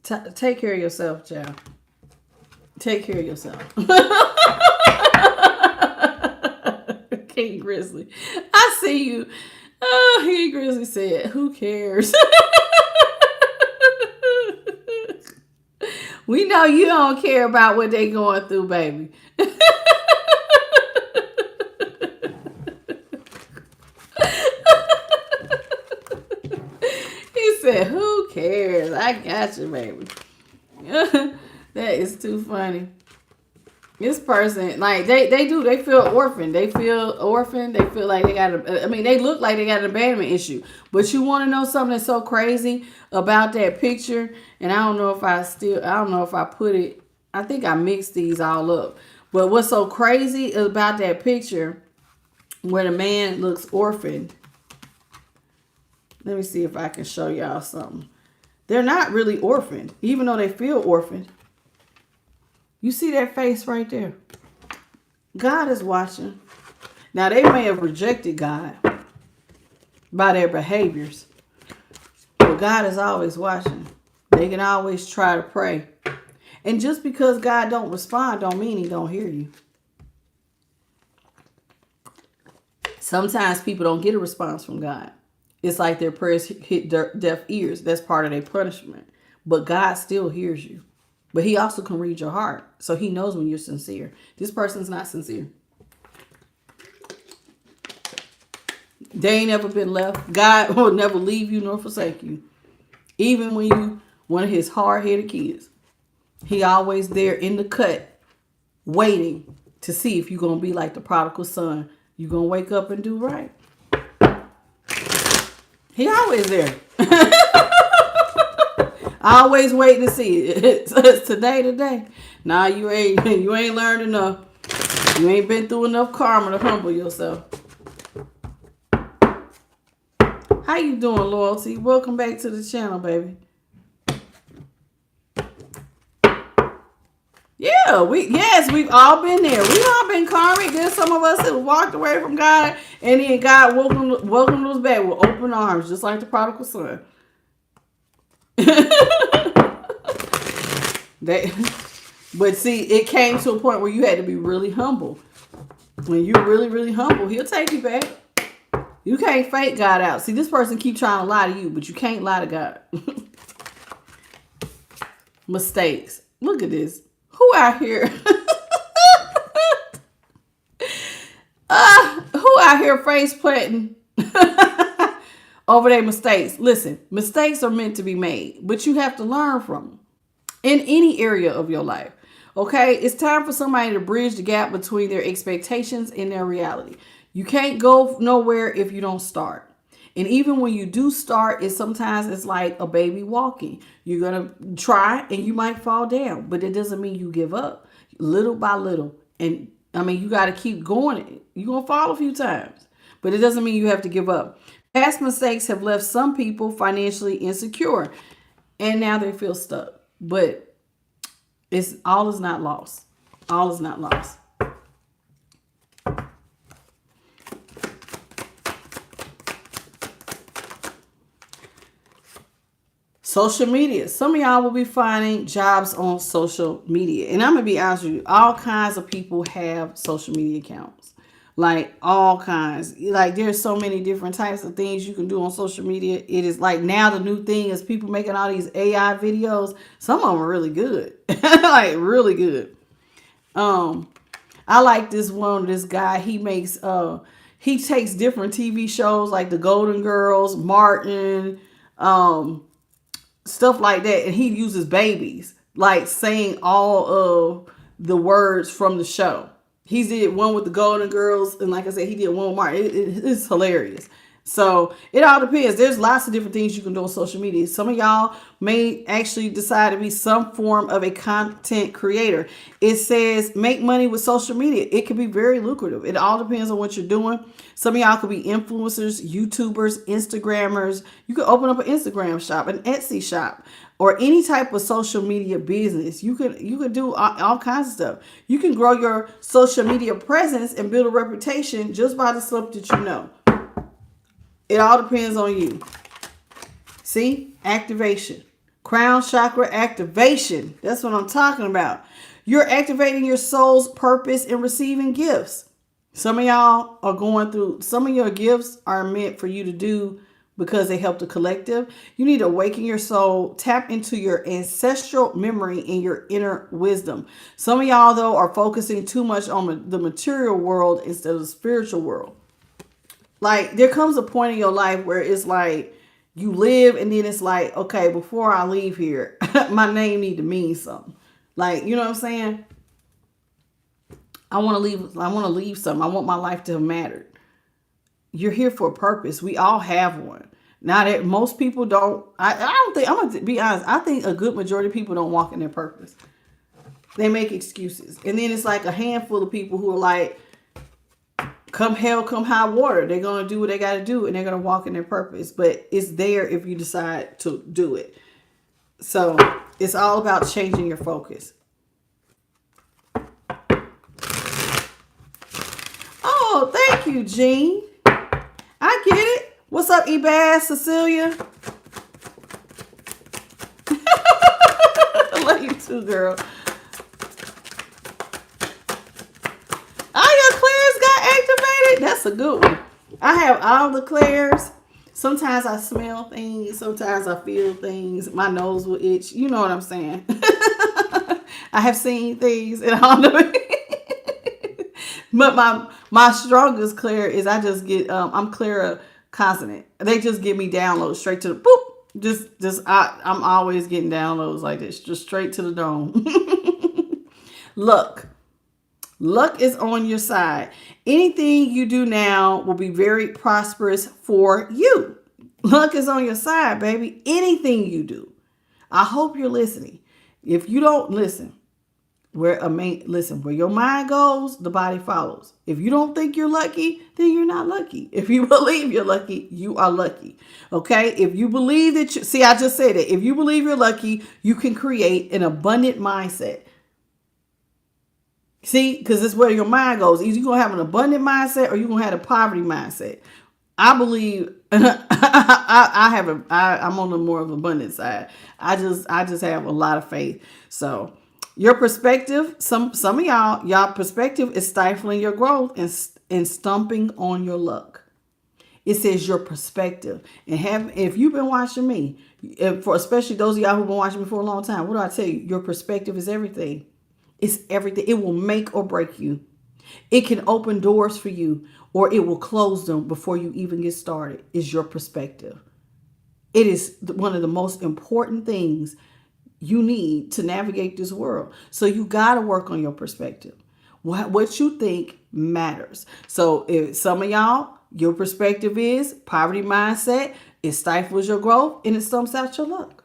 Take care of yourself, child. Take care of yourself. King Grizzly. I see you. Oh, King Grizzly said, who cares? We know you don't care about what they going through, baby. He said, who cares? I got you, baby. That is too funny. This person, like, they feel orphaned. They feel orphaned. They feel like they got they look like they got an abandonment issue. But you want to know something that's so crazy about that picture? And I don't know if I put it, I think I mixed these all up. But what's so crazy about that picture where the man looks orphaned? Let me see if I can show y'all something. They're not really orphaned, even though they feel orphaned. You see that face right there? God is watching. Now, they may have rejected God by their behaviors, but God is always watching. They can always try to pray. And just because God don't respond don't mean he don't hear you. Sometimes people don't get a response from God. It's like their prayers hit deaf ears. That's part of their punishment. But God still hears you. But he also can read your heart. So he knows when you're sincere. This person's not sincere. They ain't ever been left. God will never leave you nor forsake you. Even when you one of his hard-headed kids. He always there in the cut, waiting to see if you're going to be like the prodigal son. You're going to wake up and do right. He always there. Always waiting to see it. It's today. Nah, you ain't learned enough. You ain't been through enough karma to humble yourself. How you doing, Loyalty? Welcome back to the channel, baby. Yeah, we've all been there. We've all been karmic. There's some of us that walked away from God, and then God welcomed us back with open arms, just like the prodigal son. But see, it came to a point where you had to be really humble. When you're really, really humble, he'll take you back. You can't fake God out. See, this person keep trying to lie to you, but you can't lie to God. Mistakes. Look at this. Who out here? Who out here face planting over their mistakes? Listen, mistakes are meant to be made, but you have to learn from them in any area of your life. Okay, it's time for somebody to bridge the gap between their expectations and their reality. You can't go nowhere if you don't start. And even when you do start, sometimes it's like a baby walking. You're going to try and you might fall down, but it doesn't mean you give up. Little by little. And you got to keep going. You're going to fall a few times, but it doesn't mean you have to give up. Past mistakes have left some people financially insecure and now they feel stuck, but all is not lost. All is not lost. Social media. Some of y'all will be finding jobs on social media. And I'm going to be honest with you. All kinds of people have social media accounts. Like all kinds. Like there's so many different types of things you can do on social media. It is like now the new thing is people making all these AI videos. Some of them are really good. Like really good. I like this guy. He makes he takes different TV shows like the Golden Girls, Martin, stuff like that, and he uses babies like saying all of the words from the show. He did one with the Golden Girls, and like I said, he did one with Martin. It's hilarious. So it all depends. There's lots of different things you can do on social media. Some of y'all may actually decide to be some form of a content creator. It says make money with social media. It can be very lucrative. It all depends on what you're doing. Some of y'all could be influencers, YouTubers, Instagrammers. You could open up an Instagram shop, an Etsy shop, or any type of social media business. You could do all kinds of stuff. You can grow your social media presence and build a reputation just by the stuff that you know. It all depends on you. See? Activation. Crown chakra activation. That's what I'm talking about. You're activating your soul's purpose and receiving gifts. Some of y'all are going through, some of your gifts are meant for you to do because they help the collective. You need to awaken your soul, tap into your ancestral memory and your inner wisdom. Some of y'all, though, are focusing too much on the material world instead of the spiritual world. Like, there comes a point in your life where it's like you live and then it's like, okay, before I leave here, my name need to mean something. Like, you know what I'm saying? I want to leave something. I want my life to have mattered. You're here for a purpose. We all have one. Now that most people don't, I don't think, I'm going to be honest, I think a good majority of people don't walk in their purpose. They make excuses. And then it's like a handful of people who are like, come hell, come high water. They're going to do what they got to do and they're going to walk in their purpose. But it's there if you decide to do it. So it's all about changing your focus. Oh, thank you, Jean. I get it. What's up, Ebaz, Cecilia? I love you too, girl. All your clairs got activated. That's a good one. I have all the clairs. Sometimes I smell things. Sometimes I feel things. My nose will itch. You know what I'm saying? I have seen things and all of it. But my strongest clair is I just get I'm clairconsonant. They just give me downloads straight to the boop. I'm always getting downloads like this, just straight to the dome. Luck is on your side. Anything you do now will be very prosperous for you. Luck is on your side, baby. Anything you do. I hope you're listening. If you don't listen, where your mind goes, the body follows. If you don't think you're lucky, then you're not lucky. If you believe you're lucky, you are lucky. Okay? If you believe that I just said it. If you believe you're lucky, you can create an abundant mindset. See, because it's where your mind goes. Either you're going to have an abundant mindset or you're going to have a poverty mindset. I believe I'm on the more of abundant side. I just have a lot of faith. So your perspective, some of y'all perspective is stifling your growth and stumping on your luck. It says your perspective. And if you've been watching me, especially those of y'all who've been watching me for a long time, what do I tell you? Your perspective is everything. It's everything. It will make or break you. It can open doors for you or it will close them before you even get started. Is your perspective. It is one of the most important things you need to navigate this world. So you got to work on your perspective. What you think matters. So if some of y'all, your perspective is poverty mindset, it stifles your growth and it stumps out your luck.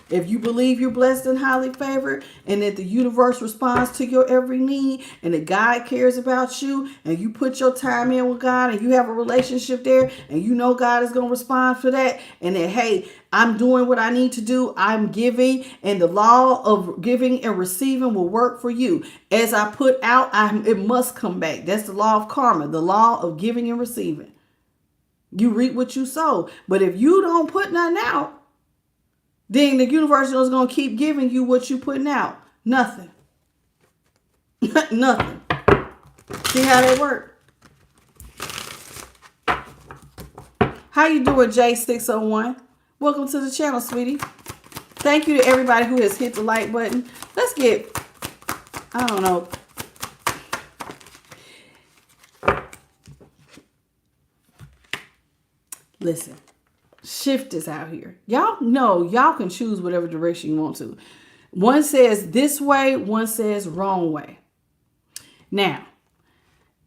If you believe you're blessed and highly favored and that the universe responds to your every need and that God cares about you and you put your time in with God and you have a relationship there and you know God is going to respond for that and that, hey, I'm doing what I need to do. I'm giving and the law of giving and receiving will work for you. As I put out, it must come back. That's the law of karma, the law of giving and receiving. You reap what you sow. But if you don't put nothing out, then the universe is going to keep giving you what you're putting out. Nothing. Nothing. See how they work? How you doing, J601? Welcome to the channel, sweetie. Thank you to everybody who has hit the like button. Let's get, I don't know. Listen. Shift is out here. Y'all know y'all can choose whatever direction you want to. One says this way, one says wrong way. Now,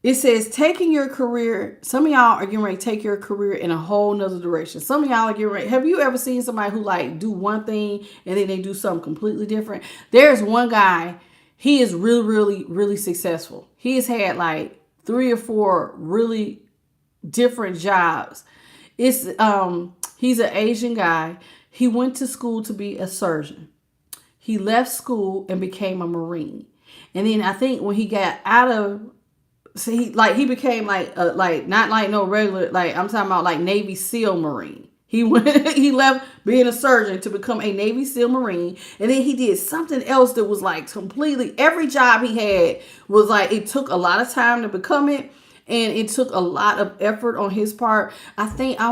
it says taking your career. Some of y'all are getting ready to take your career in a whole nother direction. Some of y'all are getting ready. Have you ever seen somebody who like do one thing and then they do something completely different? There's one guy, he is really, really, really successful. He has had like 3 or 4 really different jobs. He's an Asian guy. He went to school to be a surgeon. He left school and became a Marine. And then I think when he got out of, he became not like no regular, like I'm talking about like Navy SEAL Marine. He left being a surgeon to become a Navy SEAL Marine. And then he did something else that was like completely, every job he had was like, it took a lot of time to become it. and it took a lot of effort on his part. I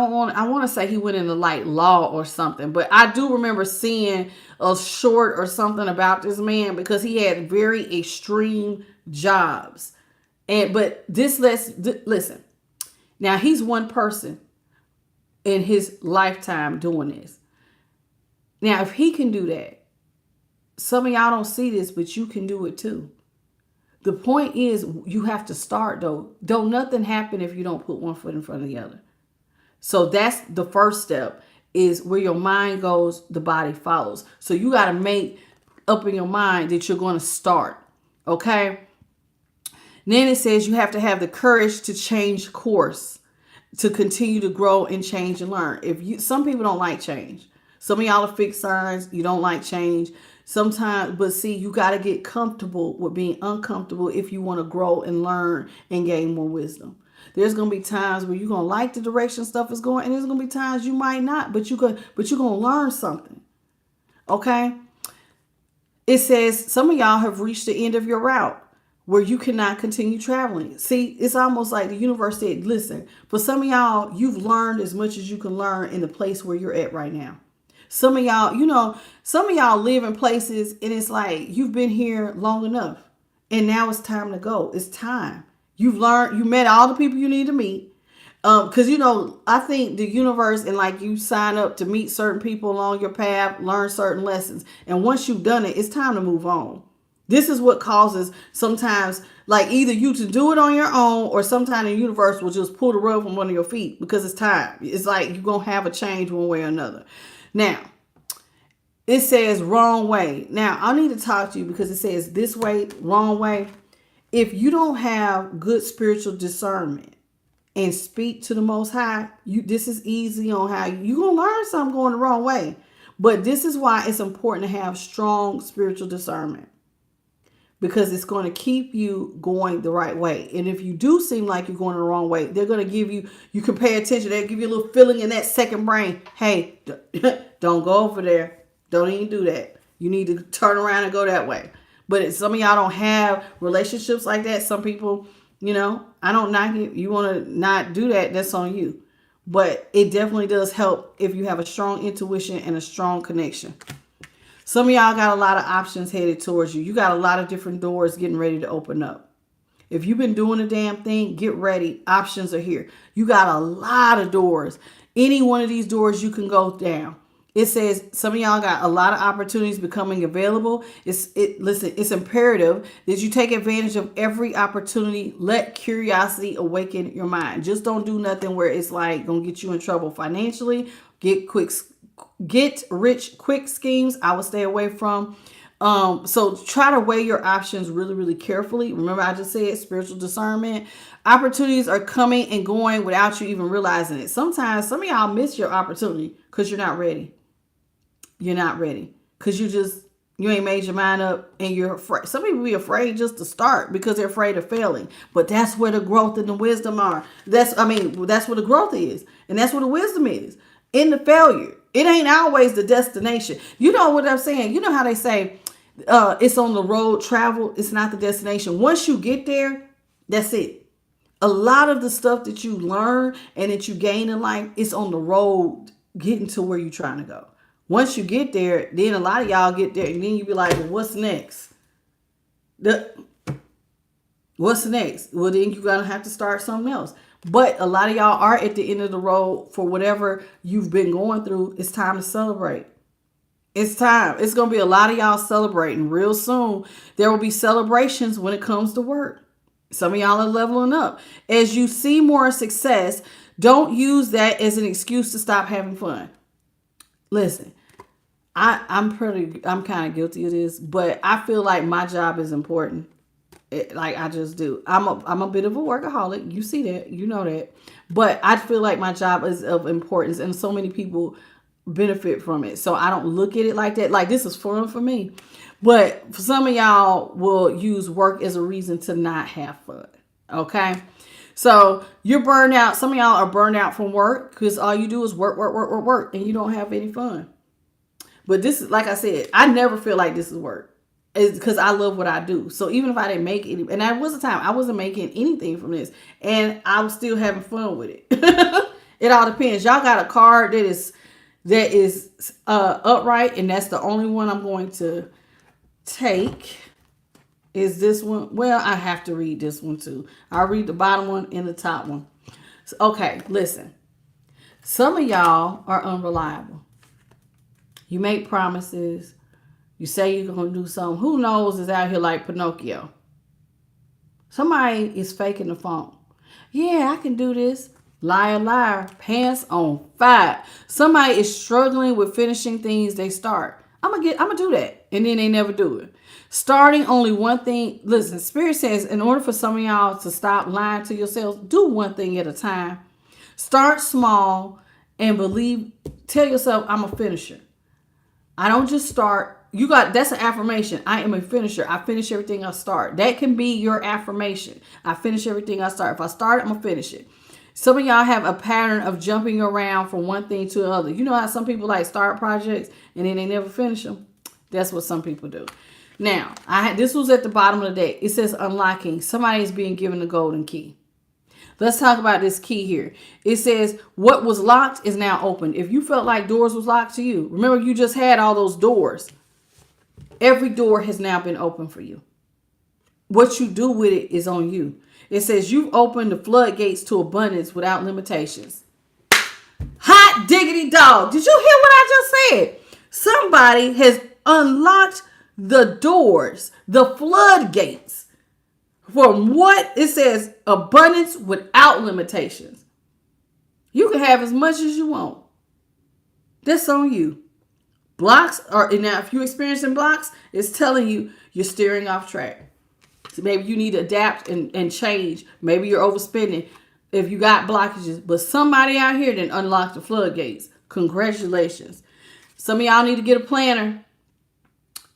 want to say he went into like law or something, but I do remember seeing a short or something about this man because he had very extreme jobs. But listen. Now he's one person in his lifetime doing this. Now if he can do that, some of y'all don't see this, but you can do it too. The point is, you have to start though. Don't nothing happen if you don't put one foot in front of the other. So that's the first step, is where your mind goes, the body follows. So you got to make up in your mind that you're going to start. Okay. Then it says you have to have the courage to change course, to continue to grow and change and learn. Some people don't like change. Some of y'all are fixed signs. You don't like change. Sometimes, but see, you got to get comfortable with being uncomfortable if you want to grow and learn and gain more wisdom. There's going to be times where you're going to like the direction stuff is going, and there's going to be times you might not, but you're going to learn something. Okay? It says some of y'all have reached the end of your route where you cannot continue traveling. See, it's almost like the universe said, listen, for some of y'all, you've learned as much as you can learn in the place where you're at right now. Some of y'all live in places and it's like you've been here long enough and now it's time to go. It's time. You've learned, you met all the people you need to meet. Because, I think the universe, and like you sign up to meet certain people along your path, learn certain lessons. And once you've done it, it's time to move on. This is what causes sometimes, like either you to do it on your own, or sometimes the universe will just pull the rug from under your feet because it's time. It's like you're going to have a change one way or another. Now, it says wrong way. Now, I need to talk to you because it says this way, wrong way. If you don't have good spiritual discernment and speak to the Most High, this is easy on how you're going to learn something going the wrong way. But this is why it's important to have strong spiritual discernment, because it's going to keep you going the right way. And if you do seem like you're going the wrong way, they're going to give you can pay attention. They'll give you a little feeling in that second brain. Hey, don't go over there. Don't even do that. You need to turn around and go that way. But some of y'all don't have relationships like that. Some people, I don't knock it. You want to not do that, that's on you. But it definitely does help if you have a strong intuition and a strong connection. Some of y'all got a lot of options headed towards you. You got a lot of different doors getting ready to open up. If you've been doing a damn thing, get ready. Options are here. You got a lot of doors. Any one of these doors you can go down. It says some of y'all got a lot of opportunities becoming available. Listen, it's imperative that you take advantage of every opportunity. Let curiosity awaken your mind. Just don't do nothing where it's like going to get you in trouble financially. Get rich quick schemes I would stay away from. So try to weigh your options really, really carefully. Remember, I just said spiritual discernment. Opportunities are coming and going without you even realizing it. Sometimes some of y'all miss your opportunity because you're not ready. You're not ready because you ain't made your mind up and you're afraid. Some people be afraid just to start because they're afraid of failing. But that's where the growth and the wisdom are. That's where the growth is. And that's where the wisdom is. In the failure. It ain't always the destination. You know what I'm saying? You know how they say it's on the road travel. It's not the destination. Once you get there, that's it. A lot of the stuff that you learn and that you gain in life is on the road getting to where you're trying to go. Once you get there, then a lot of y'all get there and then you be like, well, what's next? What's next? Well, then you're going to have to start something else. But a lot of y'all are at the end of the road for whatever you've been going through. It's time to celebrate. It's time. It's going to be a lot of y'all celebrating real soon. There will be celebrations when it comes to work. Some of y'all are leveling up. As you see more success, don't use that as an excuse to stop having fun. Listen, I'm kind of guilty of this, but I feel like my job is important. Like I just do. I'm a bit of a workaholic. You see that, you know that. But I feel like my job is of importance and so many people benefit from it. So I don't look at it like that. Like this is fun for me. But for some of y'all will use work as a reason to not have fun. Okay. So you're burned out. Some of y'all are burned out from work because all you do is work, and you don't have any fun. But this is, like I said, I never feel like this is work. is because I love what I do. So even if I didn't make any, and there was a time I wasn't making anything from this, and I was still having fun with it. It all depends. Y'all got a card that is upright, and that's the only one I'm going to take. Is this one? Well, I have to read this one too. I'll read the bottom one and the top one. So, okay, listen. Some of y'all are unreliable. You make promises. You say you're going to do something. Who knows is out here like Pinocchio. Somebody is faking the phone. Yeah, I can do this. Liar, liar, pants on fire. Somebody is struggling with finishing things they start. I'm gonna do that. And then they never do it. Starting only one thing. Listen, Spirit says in order for some of y'all to stop lying to yourselves, do one thing at a time. Start small and tell yourself, I'm a finisher. I don't just start. That's an affirmation. I am a finisher. I finish everything I start. That can be your affirmation. I finish everything I start. If I start, I'm gonna finish it. Some of y'all have a pattern of jumping around from one thing to another. You know how some people like start projects and then they never finish them? That's what some people do. Now, this was at the bottom of the deck. It says unlocking. Somebody is being given the golden key. Let's talk about this key here. It says what was locked is now open. If you felt like doors was locked to you, remember you just had all those doors. Every door has now been open for you. What you do with it is on you. It says you've opened the floodgates to abundance without limitations. Hot diggity dog. Did you hear what I just said? Somebody has unlocked the doors, the floodgates. From what it says, abundance without limitations. You can have as much as you want. That's on you. Blocks are, now if you're experiencing blocks, it's telling you you're steering off track. So maybe you need to adapt and change. Maybe you're overspending if you got blockages. But somebody out here didn't unlock the floodgates. Congratulations. Some of y'all need to get a planner.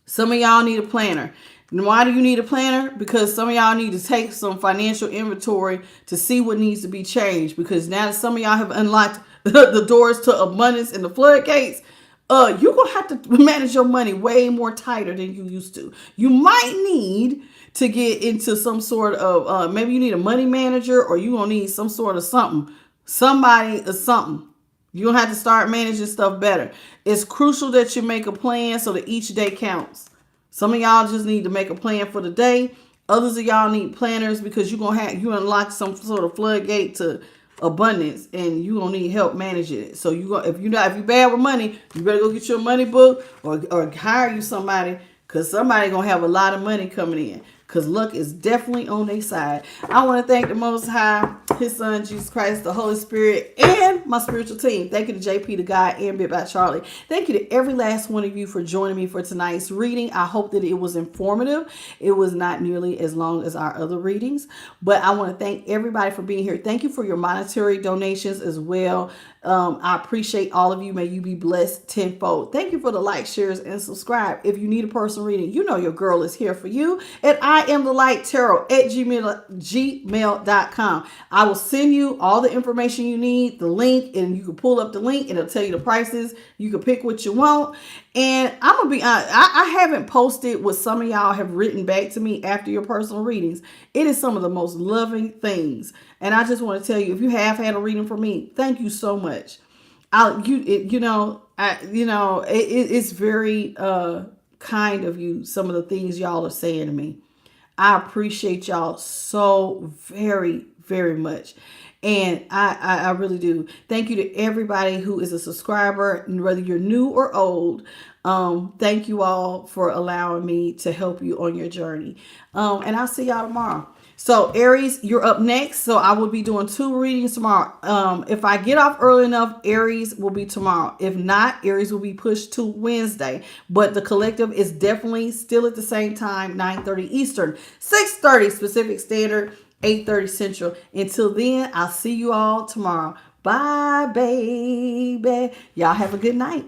Some of y'all need a planner. And why do you need a planner? Because some of y'all need to take some financial inventory to see what needs to be changed. Because now that some of y'all have unlocked the doors to abundance and the floodgates, you're going to have to manage your money way more tighter than you used to. You might need to get into some sort of, maybe you need a money manager, or you're going to need some sort of something. Somebody or something. You're going to have to start managing stuff better. It's crucial that you make a plan so that each day counts. Some of y'all just need to make a plan for the day. Others of y'all need planners because you unlock some sort of floodgate to abundance, and you gonna need help managing it. So if you bad with money, you better go get your money book or hire you somebody, because somebody gonna have a lot of money coming in. Because luck is definitely on their side. I want to thank the Most High, His Son, Jesus Christ, the Holy Spirit, and my spiritual team. Thank you to JP, the guy, and Bit by Charlie. Thank you to every last one of you for joining me for tonight's reading. I hope that it was informative. It was not nearly as long as our other readings, but I want to thank everybody for being here. Thank you for your monetary donations as well. I appreciate all of you. May you be blessed tenfold. Thank you for the like, shares, and subscribe. If you need a personal reading, you know your girl is here for you. And I am the Light Tarot at gmail.com. I will send you all the information you need, the link, and you can pull up the link and it'll tell you the prices. You can pick what you want. And I'm going to be honest, I haven't posted what some of y'all have written back to me after your personal readings. It is some of the most loving things. And I just want to tell you, if you have had a reading from me, thank you so much. It's very kind of you, some of the things y'all are saying to me. I appreciate y'all so very, very much. And I really do. Thank you to everybody who is a subscriber, whether you're new or old. Thank you all for allowing me to help you on your journey. And I'll see y'all tomorrow. So Aries, you're up next. So I will be doing 2 readings tomorrow. If I get off early enough, Aries will be tomorrow. If not, Aries will be pushed to Wednesday. But the collective is definitely still at the same time, 9:30 Eastern, 6:30 Pacific Standard, 8:30 Central. Until then, I'll see you all tomorrow. Bye, baby. Y'all have a good night.